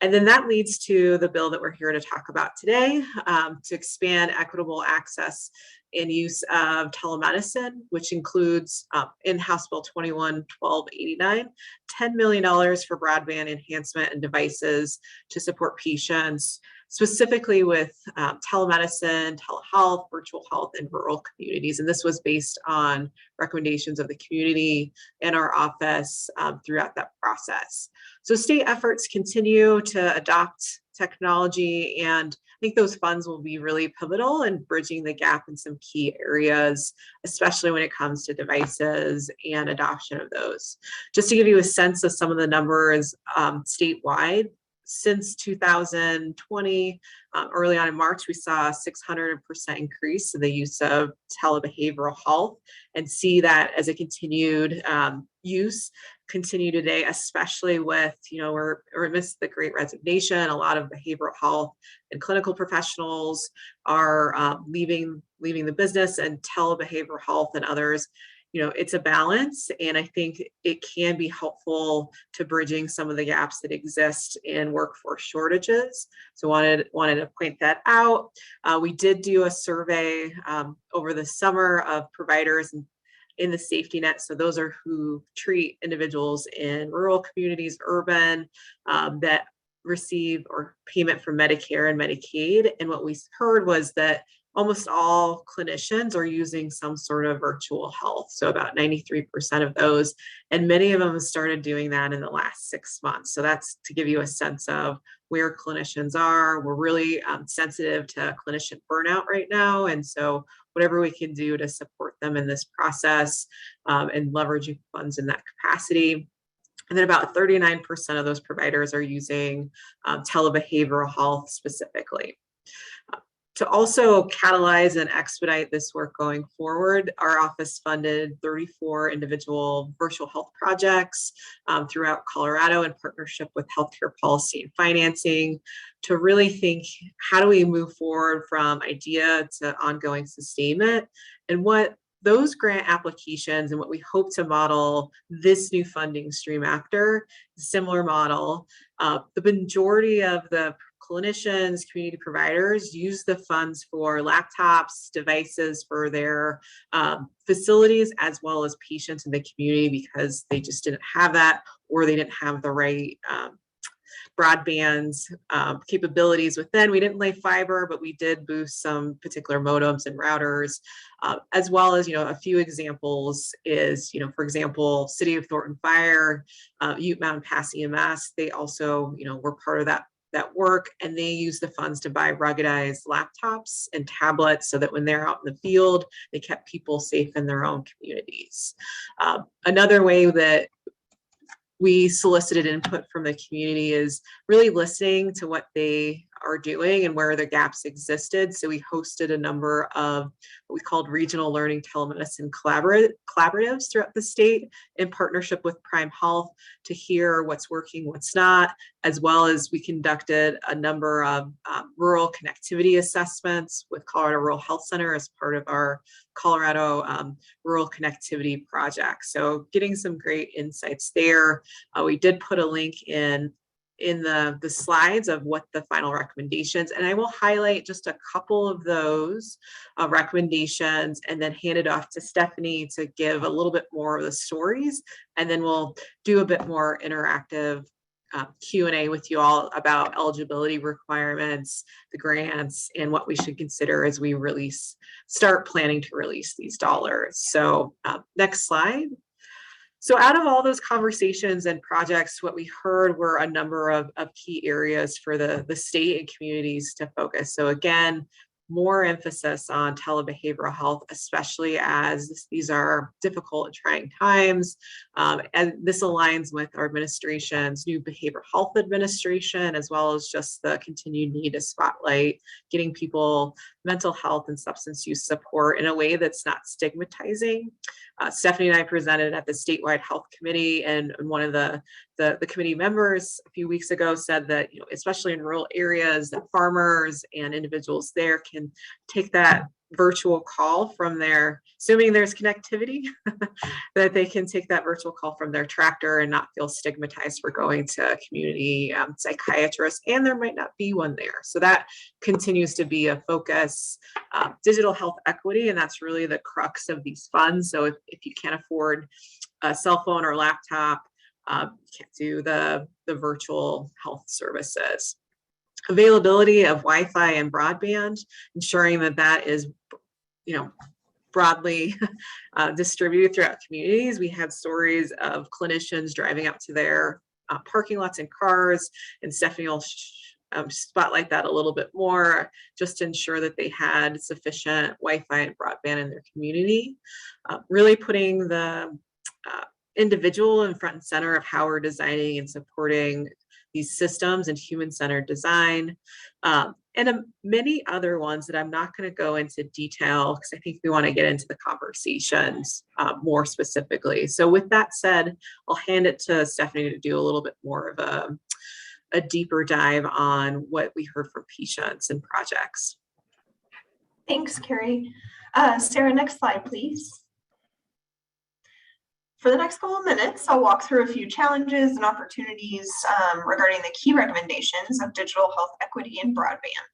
And then that leads to the bill that we're here to talk about today, to expand equitable access and use of telemedicine, which includes in House Bill 21-1289, $10 million for broadband enhancement and devices to support patients, specifically with telemedicine, telehealth, virtual health in rural communities. And this was based on recommendations of the community and our office throughout that process. So state efforts continue to adopt technology, and I think those funds will be really pivotal in bridging the gap in some key areas, especially when it comes to devices and adoption of those. Just to give you a sense of some of the numbers statewide, since 2020, early on in March, we saw a 600% increase in the use of telebehavioral health, and see that as a continued use continue today, especially with, we're amidst the Great Resignation. A lot of behavioral health and clinical professionals are leaving the business, and telebehavioral health and others, it's a balance, and I think it can be helpful to bridging some of the gaps that exist in workforce shortages. So wanted to point that out. We did do a survey over the summer of providers in the safety net. So those are who treat individuals in rural communities, urban, that receive or payment from Medicare and Medicaid. And what we heard was that almost all clinicians are using some sort of virtual health. So about 93% of those, and many of them started doing that in the last 6 months. So that's to give you a sense of where clinicians are. We're really sensitive to clinician burnout right now. And so whatever we can do to support them in this process and leveraging funds in that capacity. And then about 39% of those providers are using telebehavioral health specifically. To also catalyze and expedite this work going forward, our office funded 34 individual virtual health projects throughout Colorado in partnership with healthcare policy and financing to really think, how do we move forward from idea to ongoing sustainment, and what those grant applications and what we hope to model this new funding stream after, similar model. The majority of the clinicians, community providers use the funds for laptops, devices for their facilities, as well as patients in the community, because they just didn't have that, or they didn't have the right broadband capabilities within. We didn't lay fiber, but we did boost some particular modems and routers, as well as, a few examples is, for example, City of Thornton Fire, Ute Mountain Pass EMS, they also, were part of that work, and they use the funds to buy ruggedized laptops and tablets so that when they're out in the field, they kept people safe in their own communities. Another way that we solicited input from the community is really listening to what they are doing and where the gaps existed. So we hosted a number of what we called regional learning telemedicine collaboratives throughout the state in partnership with Prime Health to hear what's working, what's not, as well as we conducted a number of rural connectivity assessments with Colorado Rural Health Center as part of our Colorado rural connectivity project. So getting some great insights there. We did put a link in the slides of what the final recommendations, and I will highlight just a couple of those recommendations and then hand it off to Stephanie to give a little bit more of the stories, and then we'll do a bit more interactive Q&A with you all about eligibility requirements, the grants, and what we should consider as we start planning to release these dollars. So next slide. So out of all those conversations and projects, what we heard were a number of key areas for the state and communities to focus. So again, more emphasis on telebehavioral health, especially as these are difficult and trying times. And this aligns with our administration's new behavioral health administration, as well as just the continued need to spotlight getting people mental health and substance use support in a way that's not stigmatizing. Stephanie and I presented at the statewide health committee, and one of the committee members a few weeks ago said that, especially in rural areas, that farmers and individuals there can take that virtual call from their, assuming there's connectivity, that they can take that virtual call from their tractor and not feel stigmatized for going to a community psychiatrist, and there might not be one there. So that continues to be a focus. Digital health equity, and that's really the crux of these funds. So if you can't afford a cell phone or laptop, you can't do the virtual health services. Availability of Wi-Fi and broadband, ensuring that is, broadly distributed throughout communities. We had stories of clinicians driving out to their parking lots in cars, and Stephanie will spotlight that a little bit more, just to ensure that they had sufficient Wi-Fi and broadband in their community. Really putting the individual in front and center of how we're designing and supporting these systems and human-centered design, and many other ones that I'm not going to go into detail because I think we want to get into the conversations more specifically. So with that said, I'll hand it to Stephanie to do a little bit more of a deeper dive on what we heard from patients and projects. Thanks, Carrie. Sarah, next slide, please. For the next couple of minutes, I'll walk through a few challenges and opportunities regarding the key recommendations of digital health equity in broadband.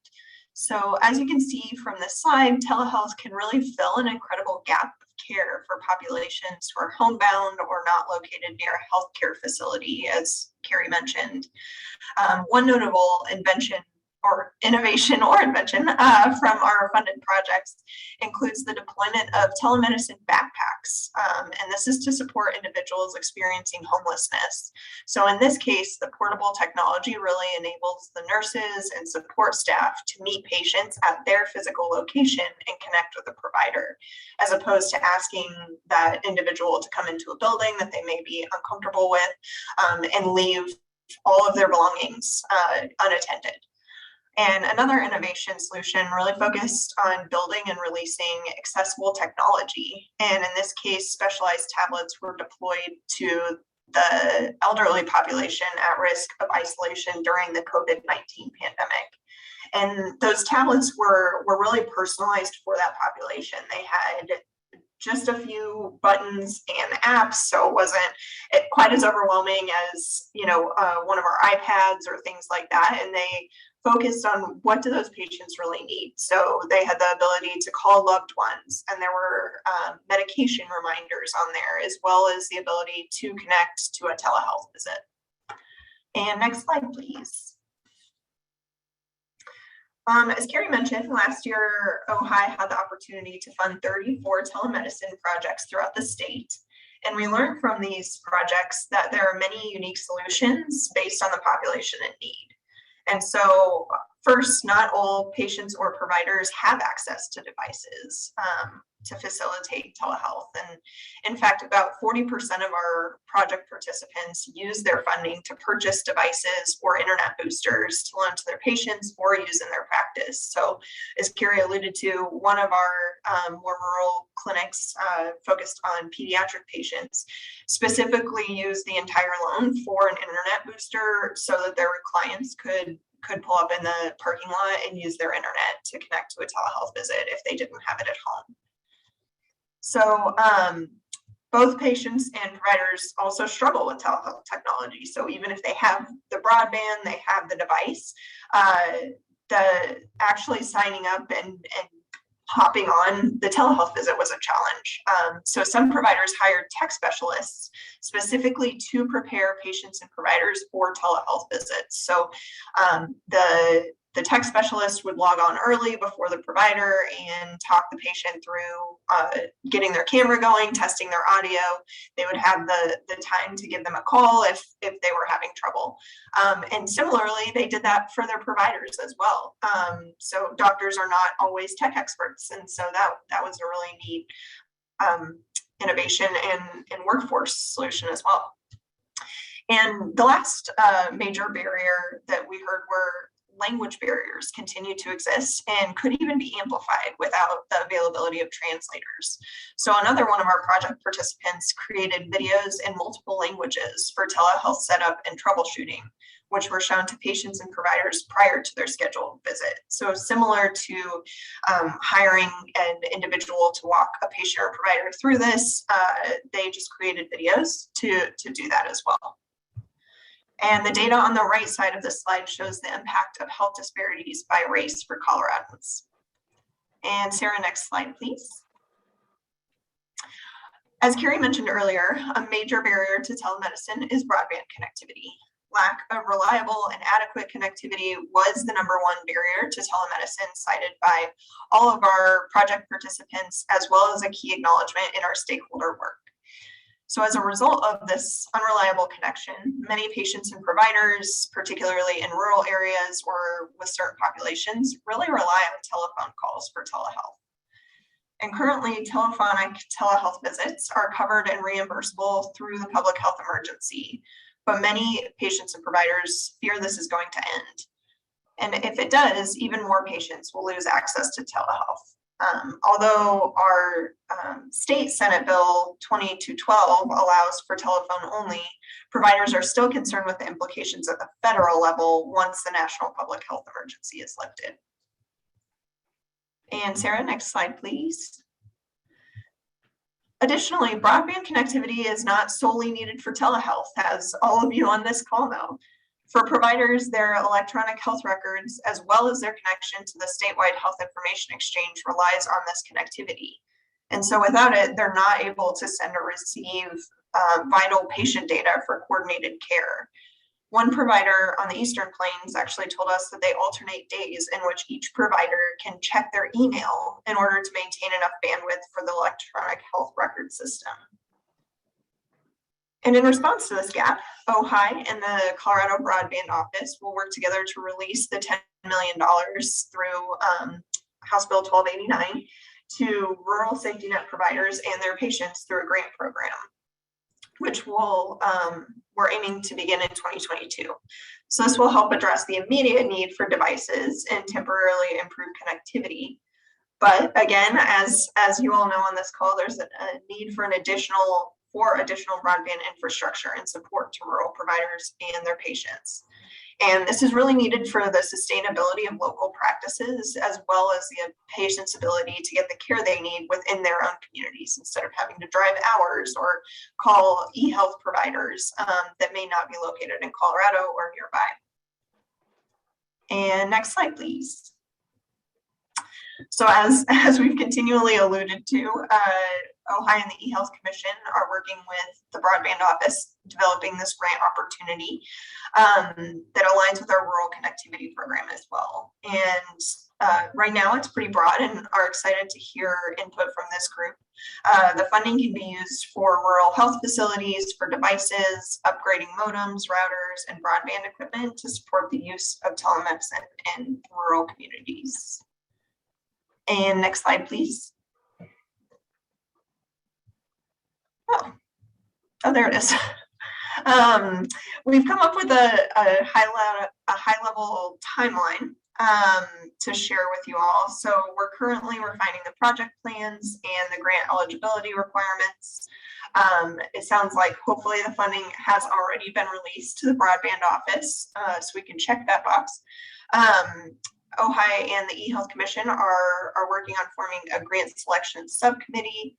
So as you can see from this slide, telehealth can really fill an incredible gap of care for populations who are homebound or not located near a healthcare facility, as Carrie mentioned. One notable innovation or invention from our funded projects includes the deployment of telemedicine backpacks. And this is to support individuals experiencing homelessness. So in this case, the portable technology really enables the nurses and support staff to meet patients at their physical location and connect with a provider, as opposed to asking that individual to come into a building that they may be uncomfortable with and leave all of their belongings unattended. And another innovation solution really focused on building and releasing accessible technology. And in this case, specialized tablets were deployed to the elderly population at risk of isolation during the COVID-19 pandemic. And those tablets were really personalized for that population. They had just a few buttons and apps, so it wasn't quite as overwhelming as, you know, one of our iPads or things like that. And they focused on what do those patients really need. So they had the ability to call loved ones, and there were medication reminders on there, as well as the ability to connect to a telehealth visit. And next slide, please. As Carrie mentioned, last year, Ojai had the opportunity to fund 34 telemedicine projects throughout the state. And we learned from these projects that there are many unique solutions based on the population in need. And so first, not all patients or providers have access to devices to facilitate telehealth. And in fact, about 40% of our project participants use their funding to purchase devices or internet boosters to loan to their patients or use in their practice. So as Carrie alluded to, one of our more rural clinics focused on pediatric patients specifically used the entire loan for an internet booster so that their clients could pull up in the parking lot and use their internet to connect to a telehealth visit if they didn't have it at home. So both patients and providers also struggle with telehealth technology. So even if they have the broadband, they have the device, the actually signing up and hopping on the telehealth visit was a challenge. So some providers hired tech specialists specifically to prepare patients and providers for telehealth visits. So the tech specialist would log on early before the provider and talk the patient through getting their camera going, testing their audio. They would have the time to give them a call if they were having trouble. And similarly, they did that for their providers as well. So doctors are not always tech experts. And so that was a really neat innovation and workforce solution as well. And the last major barrier that we heard were language barriers continue to exist and could even be amplified without the availability of translators. So another one of our project participants created videos in multiple languages for telehealth setup and troubleshooting, which were shown to patients and providers prior to their scheduled visit. So similar to hiring an individual to walk a patient or provider through this, they just created videos to do that as well. And the data on the right side of the slide shows the impact of health disparities by race for Coloradans. And Sarah, next slide, please. As Carrie mentioned earlier, a major barrier to telemedicine is broadband connectivity. Lack of reliable and adequate connectivity was the #1 barrier to telemedicine cited by all of our project participants, as well as a key acknowledgement in our stakeholder work. So as a result of this unreliable connection, many patients and providers, particularly in rural areas or with certain populations, really rely on telephone calls for telehealth. And currently, telephonic telehealth visits are covered and reimbursable through the public health emergency, but many patients and providers fear this is going to end. And if it does, even more patients will lose access to telehealth. Although our state Senate Bill 22-12 allows for telephone only, providers are still concerned with the implications at the federal level once the national public health emergency is lifted. And Sarah, next slide, please. Additionally, broadband connectivity is not solely needed for telehealth, as all of you on this call know. For providers, their electronic health records, as well as their connection to the statewide health information exchange, relies on this connectivity. And so without it, they're not able to send or receive vital patient data for coordinated care. One provider on the Eastern Plains actually told us that they alternate days in which each provider can check their email in order to maintain enough bandwidth for the electronic health record system. And in response to this gap, OHI and the Colorado Broadband Office will work together to release the $10 million through House Bill 1289 to rural safety net providers and their patients through a grant program, which we're aiming to begin in 2022. So this will help address the immediate need for devices and temporarily improve connectivity. But again, as you all know on this call, there's a need for additional broadband infrastructure and support to rural providers and their patients. And this is really needed for the sustainability of local practices, as well as the patient's ability to get the care they need within their own communities instead of having to drive hours or call e-health providers that may not be located in Colorado or nearby. And next slide, please. So as we've continually alluded to, OHI and the eHealth Commission are working with the Broadband Office, developing this grant opportunity that aligns with our rural connectivity program as well. And right now it's pretty broad, and are excited to hear input from this group. The funding can be used for rural health facilities, for devices, upgrading modems, routers, and broadband equipment to support the use of telemedicine in rural communities. And next slide, please. Oh, there it is. We've come up with a high-level timeline to share with you all. So we're currently refining the project plans and the grant eligibility requirements. It sounds like hopefully the funding has already been released to the Broadband Office, so we can check that box. OHI and the eHealth Commission are working on forming a grant selection subcommittee.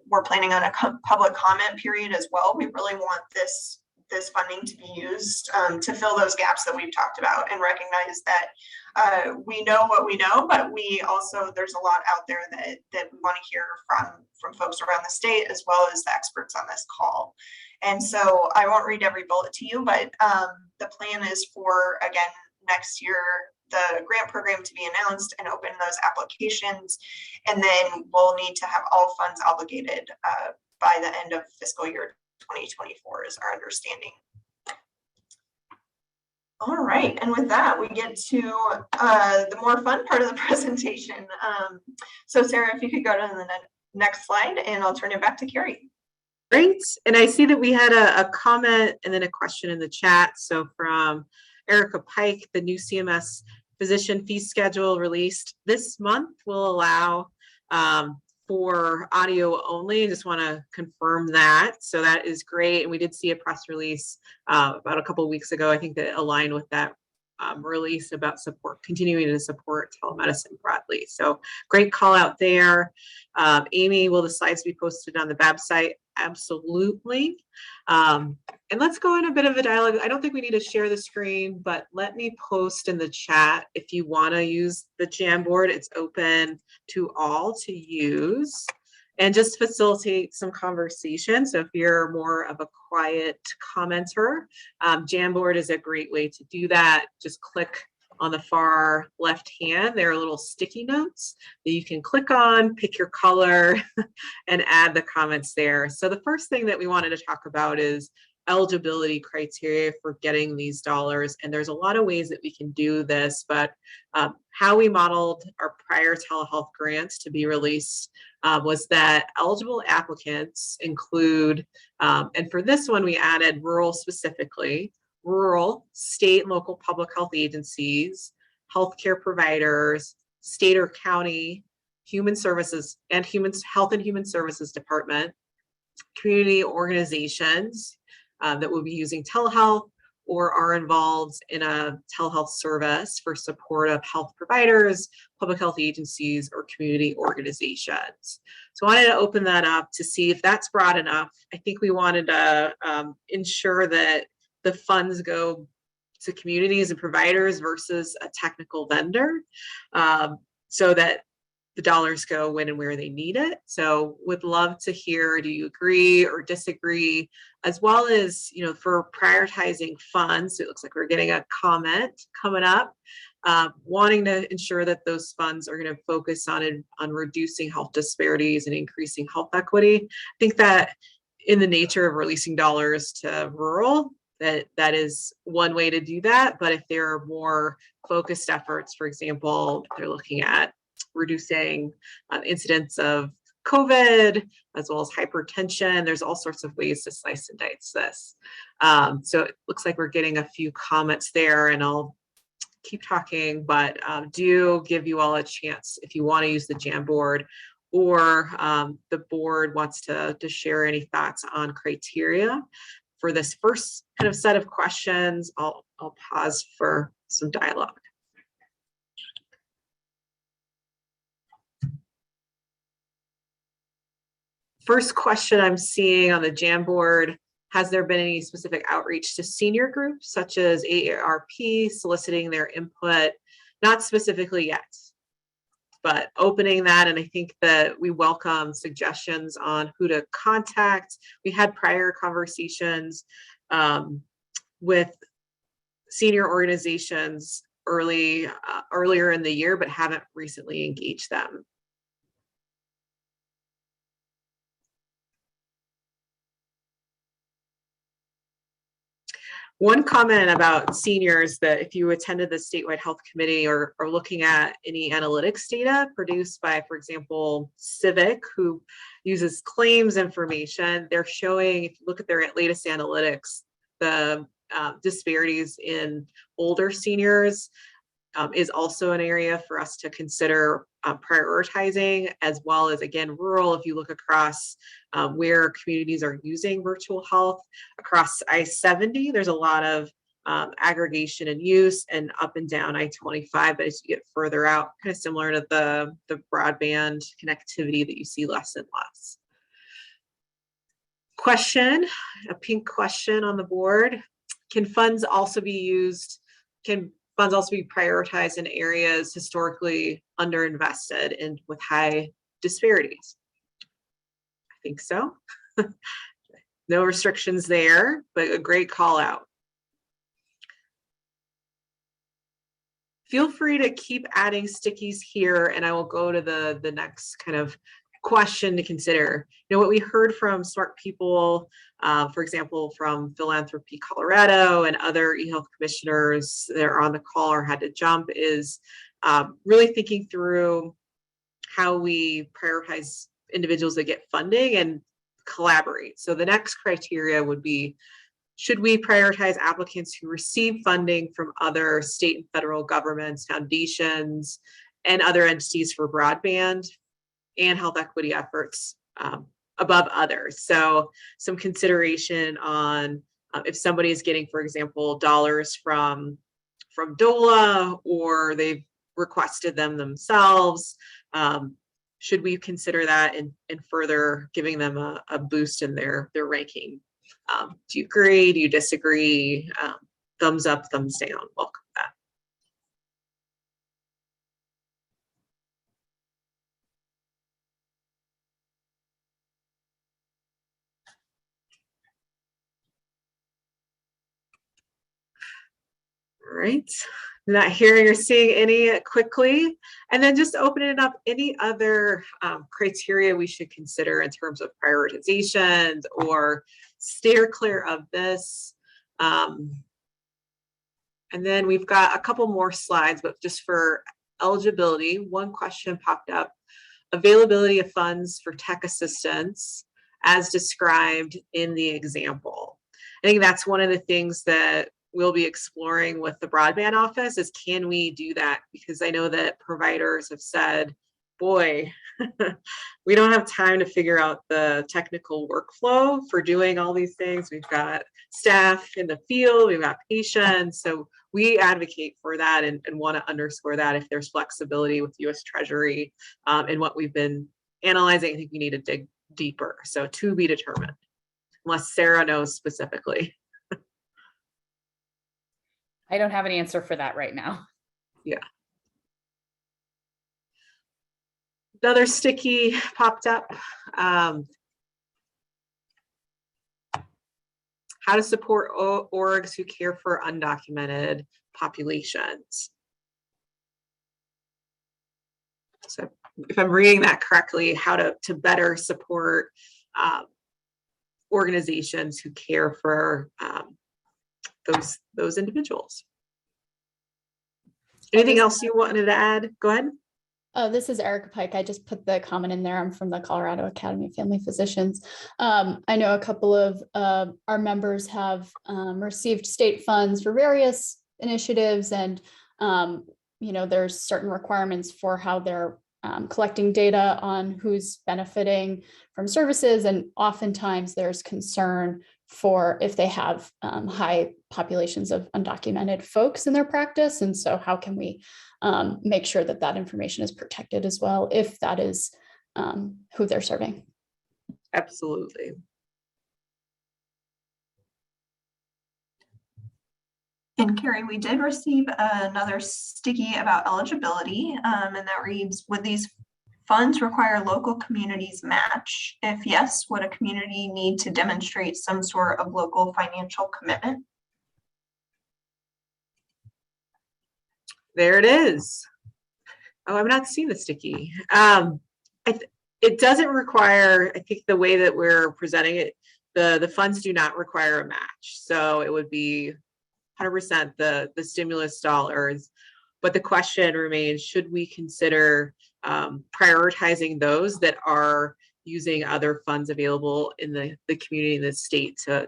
We're planning on a public comment period as well. We really want this funding to be used to fill those gaps that we've talked about, and recognize that we know what we know, but we also, there's a lot out there that we want to hear from folks around the state, as well as the experts on this call. And so I won't read every bullet to you, but the plan is for, again, next year, the grant program to be announced and open those applications. And then we'll need to have all funds obligated by the end of fiscal year 2024 is our understanding. All right, and with that, we get to the more fun part of the presentation. So Sarah, if you could go to the next slide, and I'll turn it back to Carrie. Great, and I see that we had a comment and then a question in the chat. So from Erica Pike, the new CMS physician fee schedule released this month will allow for audio only. I just want to confirm that. So that is great. And we did see a press release about a couple of weeks ago, I think, that aligned with that release about continuing to support telemedicine broadly. So great call out there. Amy, will the slides be posted on the website? Absolutely. And let's go in a bit of a dialogue. I don't think we need to share the screen, but let me post in the chat if you want to use the Jamboard. It's open to all to use and just facilitate some conversation. So if you're more of a quiet commenter, Jamboard is a great way to do that. Just click on the far left hand. There are little sticky notes that you can click on, pick your color, and add the comments there. So the first thing that we wanted to talk about is eligibility criteria for getting these dollars. And there's a lot of ways that we can do this, but how we modeled our prior telehealth grants to be released was that eligible applicants include, and for this one, we added rural specifically, rural, state and local public health agencies, healthcare providers, state or county human services and health and human services department, community organizations that will be using telehealth, or are involved in a telehealth service for support of health providers, public health agencies, or community organizations. So I wanted to open that up to see if that's broad enough. I think we wanted to ensure that the funds go to communities and providers versus a technical vendor, so that the dollars go when and where they need it. So would love to hear, do you agree or disagree, as well as, you know, for prioritizing funds. It looks like we're getting a comment coming up, wanting to ensure that those funds are going to focus on reducing health disparities and increasing health equity. I think that in the nature of releasing dollars to rural, that is one way to do that. But if there are more focused efforts, for example, they're looking at reducing incidents of COVID, as well as hypertension. There's all sorts of ways to slice and dice this. So it looks like we're getting a few comments there, and I'll keep talking, but do give you all a chance if you want to use the Jamboard, or the board wants to share any thoughts on criteria for this first kind of set of questions. I'll pause for some dialogue. First question I'm seeing on the Jamboard: has there been any specific outreach to senior groups such as AARP soliciting their input? Not specifically yet, but opening that, and I think that we welcome suggestions on who to contact. We had prior conversations with senior organizations earlier in the year, but haven't recently engaged them. One comment about seniors, that if you attended the statewide health committee or are looking at any analytics data produced by, for example, Civic, who uses claims information, they're showing, if you look at their latest analytics, the disparities in older seniors is also an area for us to consider prioritizing, as well as, again, rural. If you look across where communities are using virtual health across I-70, there's a lot of aggregation and use, and up and down I-25, but as you get further out, kind of similar to the broadband connectivity that you see less and less. Question, a pink question on the board: can funds also be used, can funds also be prioritized in areas historically underinvested and with high disparities? I think so. No restrictions there, but a great call out. Feel free to keep adding stickies here, and I will go to the next kind of question to consider. You know, what we heard from smart people, for example, from Philanthropy Colorado and other eHealth commissioners that are on the call or had to jump, is really thinking through how we prioritize individuals that get funding and collaborate. So the next criteria would be, should we prioritize applicants who receive funding from other state and federal governments, foundations, and other entities for broadband and health equity efforts above others? So some consideration on if somebody is getting, for example, dollars from DOLA, or they've requested them themselves, should we consider that in further giving them a boost in their ranking? Do you agree? Do you disagree? Thumbs up, thumbs down. Welcome that. All right, not hearing or seeing any quickly. And then just opening it up, any other criteria we should consider in terms of prioritization or steer clear of this. And then we've got a couple more slides, but just for eligibility, one question popped up: availability of funds for tech assistance as described in the example. I think that's one of the things that we'll be exploring with the broadband office, is can we do that? Because I know that providers have said, boy, we don't have time to figure out the technical workflow for doing all these things. We've got staff in the field, we've got patients. So we advocate for that and want to underscore that if there's flexibility with US Treasury and what we've been analyzing, I think we need to dig deeper. So to be determined, unless Sarah knows specifically. I don't have an answer for that right now. Yeah. Another sticky popped up. How to support orgs who care for undocumented populations. So if I'm reading that correctly, how to better support organizations who care for those individuals. Anything else you wanted to add? Go ahead. Oh, this is Erica Pike. I just put the comment in there. I'm from the Colorado Academy of Family Physicians. I know a couple of our members have received state funds for various initiatives, and there's certain requirements for how they're collecting data on who's benefiting from services, and oftentimes there's concern for if they have high populations of undocumented folks in their practice. And so how can we make sure that that information is protected as well, if that is who they're serving? Absolutely. And Carrie, we did receive another sticky about eligibility, and that reads, would these funds require local communities match? If yes, would a community need to demonstrate some sort of local financial commitment? There it is. Oh, I've not seen the sticky. It doesn't require, I think the way that we're presenting it, the funds do not require a match. So it would be 100% the stimulus dollars. But the question remains, should we consider prioritizing those that are using other funds available in the community, in the state, to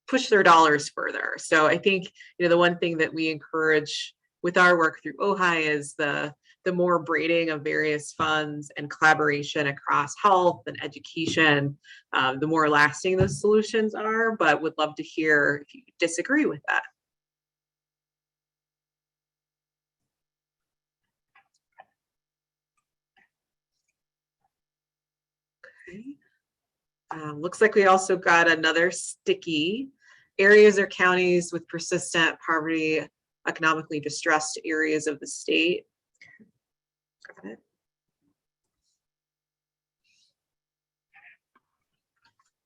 push their dollars further? So I think, the one thing that we encourage with our work through OHI is the more braiding of various funds and collaboration across health and education, the more lasting those solutions are, but would love to hear if you disagree with that. Okay. Looks like we also got another sticky. Areas or counties with persistent poverty, economically distressed areas of the state. Got it.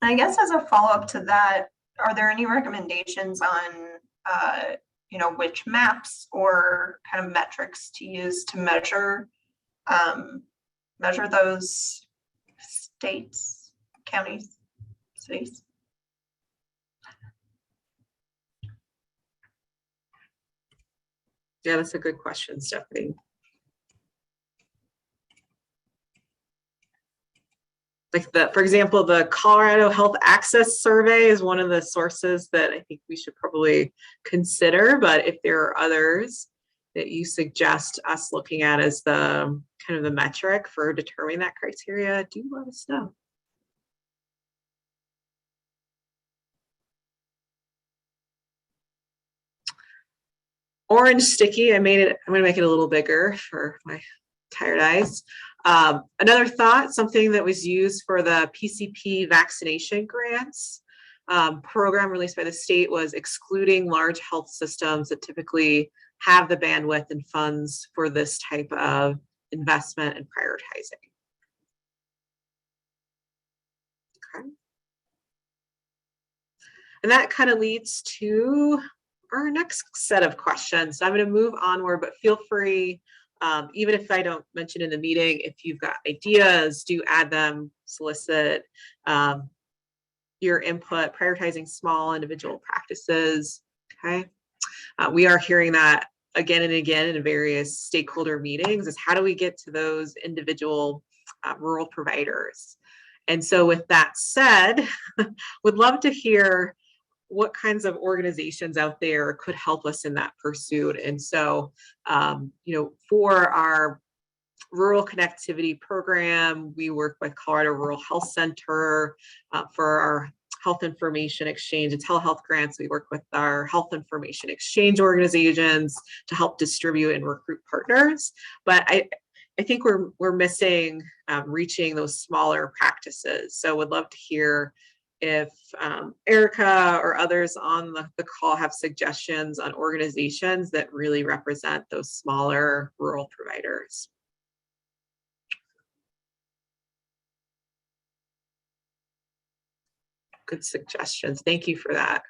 I guess as a follow-up to that, are there any recommendations on which maps or kind of metrics to use to measure those states, counties, cities? Yeah, that's a good question, Stephanie. For example, the Colorado Health Access Survey is one of the sources that I think we should probably consider, but if there are others that you suggest us looking at as the kind of the metric for determining that criteria, do let us know. Orange sticky, I'm gonna make it a little bigger for my tired eyes. Another thought, something that was used for the PCP vaccination grants program released by the state, was excluding large health systems that typically have the bandwidth and funds for this type of investment and prioritizing. Okay. And that kind of leads to our next set of questions. So I'm going to move onward, but feel free, even if I don't mention in the meeting, if you've got ideas, do add them, solicit your input, prioritizing small individual practices. Okay. We are hearing that again and again in various stakeholder meetings, is how do we get to those individual rural providers? And so with that said, would love to hear what kinds of organizations out there could help us in that pursuit. And so, for our rural connectivity program. We work with Colorado Rural Health Center for our health information exchange and telehealth grants. We work with our health information exchange organizations to help distribute and recruit partners. But I think we're missing reaching those smaller practices. So would love to hear if Erica or others on the call have suggestions on organizations that really represent those smaller rural providers. Good suggestions. Thank you for that.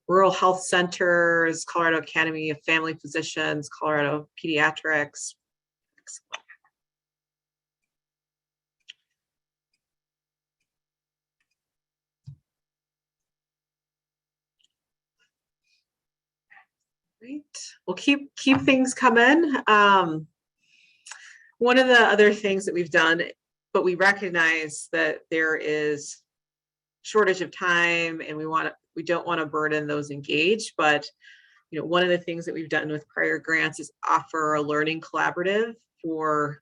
Rural Health Centers, Colorado Academy of Family Physicians, Colorado Pediatrics. Right. We'll keep things coming. One of the other things that we've done, but we recognize that there is shortage of time and we don't want to burden those engaged, but one of the things that we've done with prior grants is offer a learning collaborative for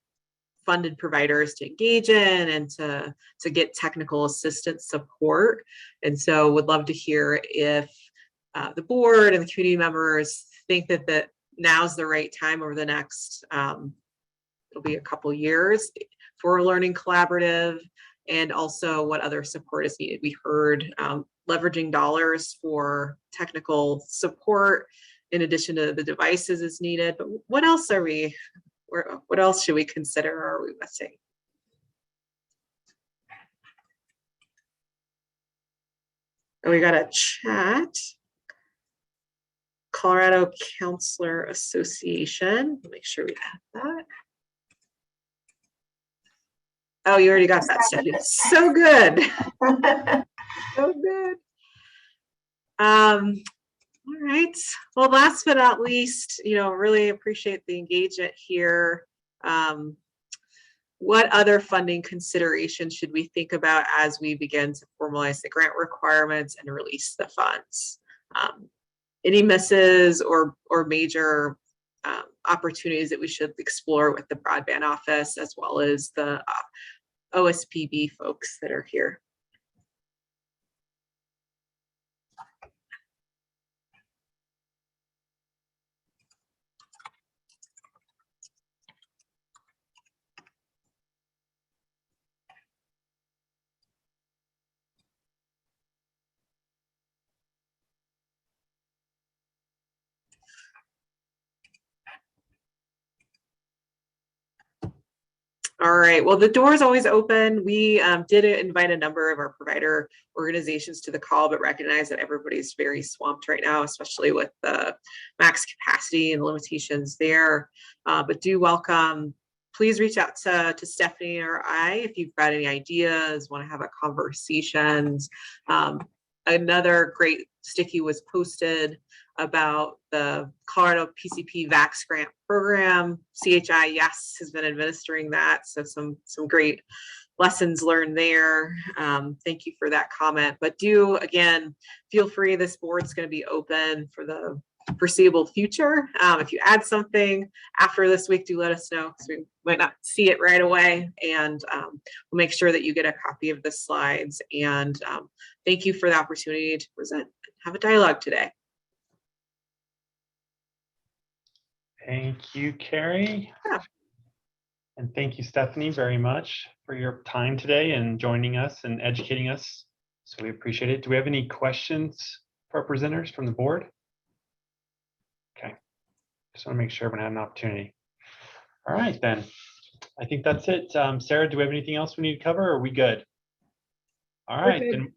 funded providers to engage in and to get technical assistance support. And so would love to hear if the board and the community members think that now's the right time over the next, it'll be a couple years for a learning collaborative, and also what other support is needed. We heard leveraging dollars for technical support in addition to the devices is needed, but what else what else should we consider or are we missing? Oh, we got a chat. Colorado Counselor Association. Make sure we have that. Oh, you already got that, Stephanie. So good. So good. All right. Well, last but not least, really appreciate the engagement here. What other funding considerations should we think about as we begin to formalize the grant requirements and release the funds? Any misses or major opportunities that we should explore with the broadband office as well as the OSPB folks that are here? All right, well, the door is always open. We did invite a number of our provider organizations to the call, but recognize that everybody's very swamped right now, especially with the max capacity and limitations there. But do welcome, please reach out to Stephanie or I if you've got any ideas, want to have a conversations. Another great sticky was posted about the Colorado PCP VAX grant program. CHI, yes, has been administering that. So some great lessons learned there. Thank you for that comment. But do, again, feel free, this board's going to be open for the foreseeable future. If you add something after this week, do let us know because we might not see it right away. And we'll make sure that you get a copy of the slides. And thank you for the opportunity to present, have a dialogue today. Thank you, Carrie. Yeah. And thank you, Stephanie, very much for your time today and joining us and educating us. So we appreciate it. Do we have any questions for our presenters from the board? Okay. Just want to make sure everyone had an opportunity. All right, then. I think that's it. Sarah, do we have anything else we need to cover or are we good? All right. Then,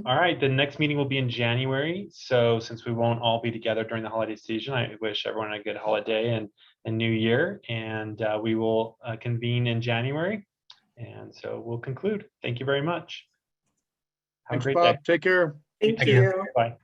all right, the next meeting will be in January. So since we won't all be together during the holiday season, I wish everyone a good holiday and new year. And we will convene in January. And so we'll conclude. Thank you very much. Have Thanks, a great Bob. day. Take care. Thank you. Bye.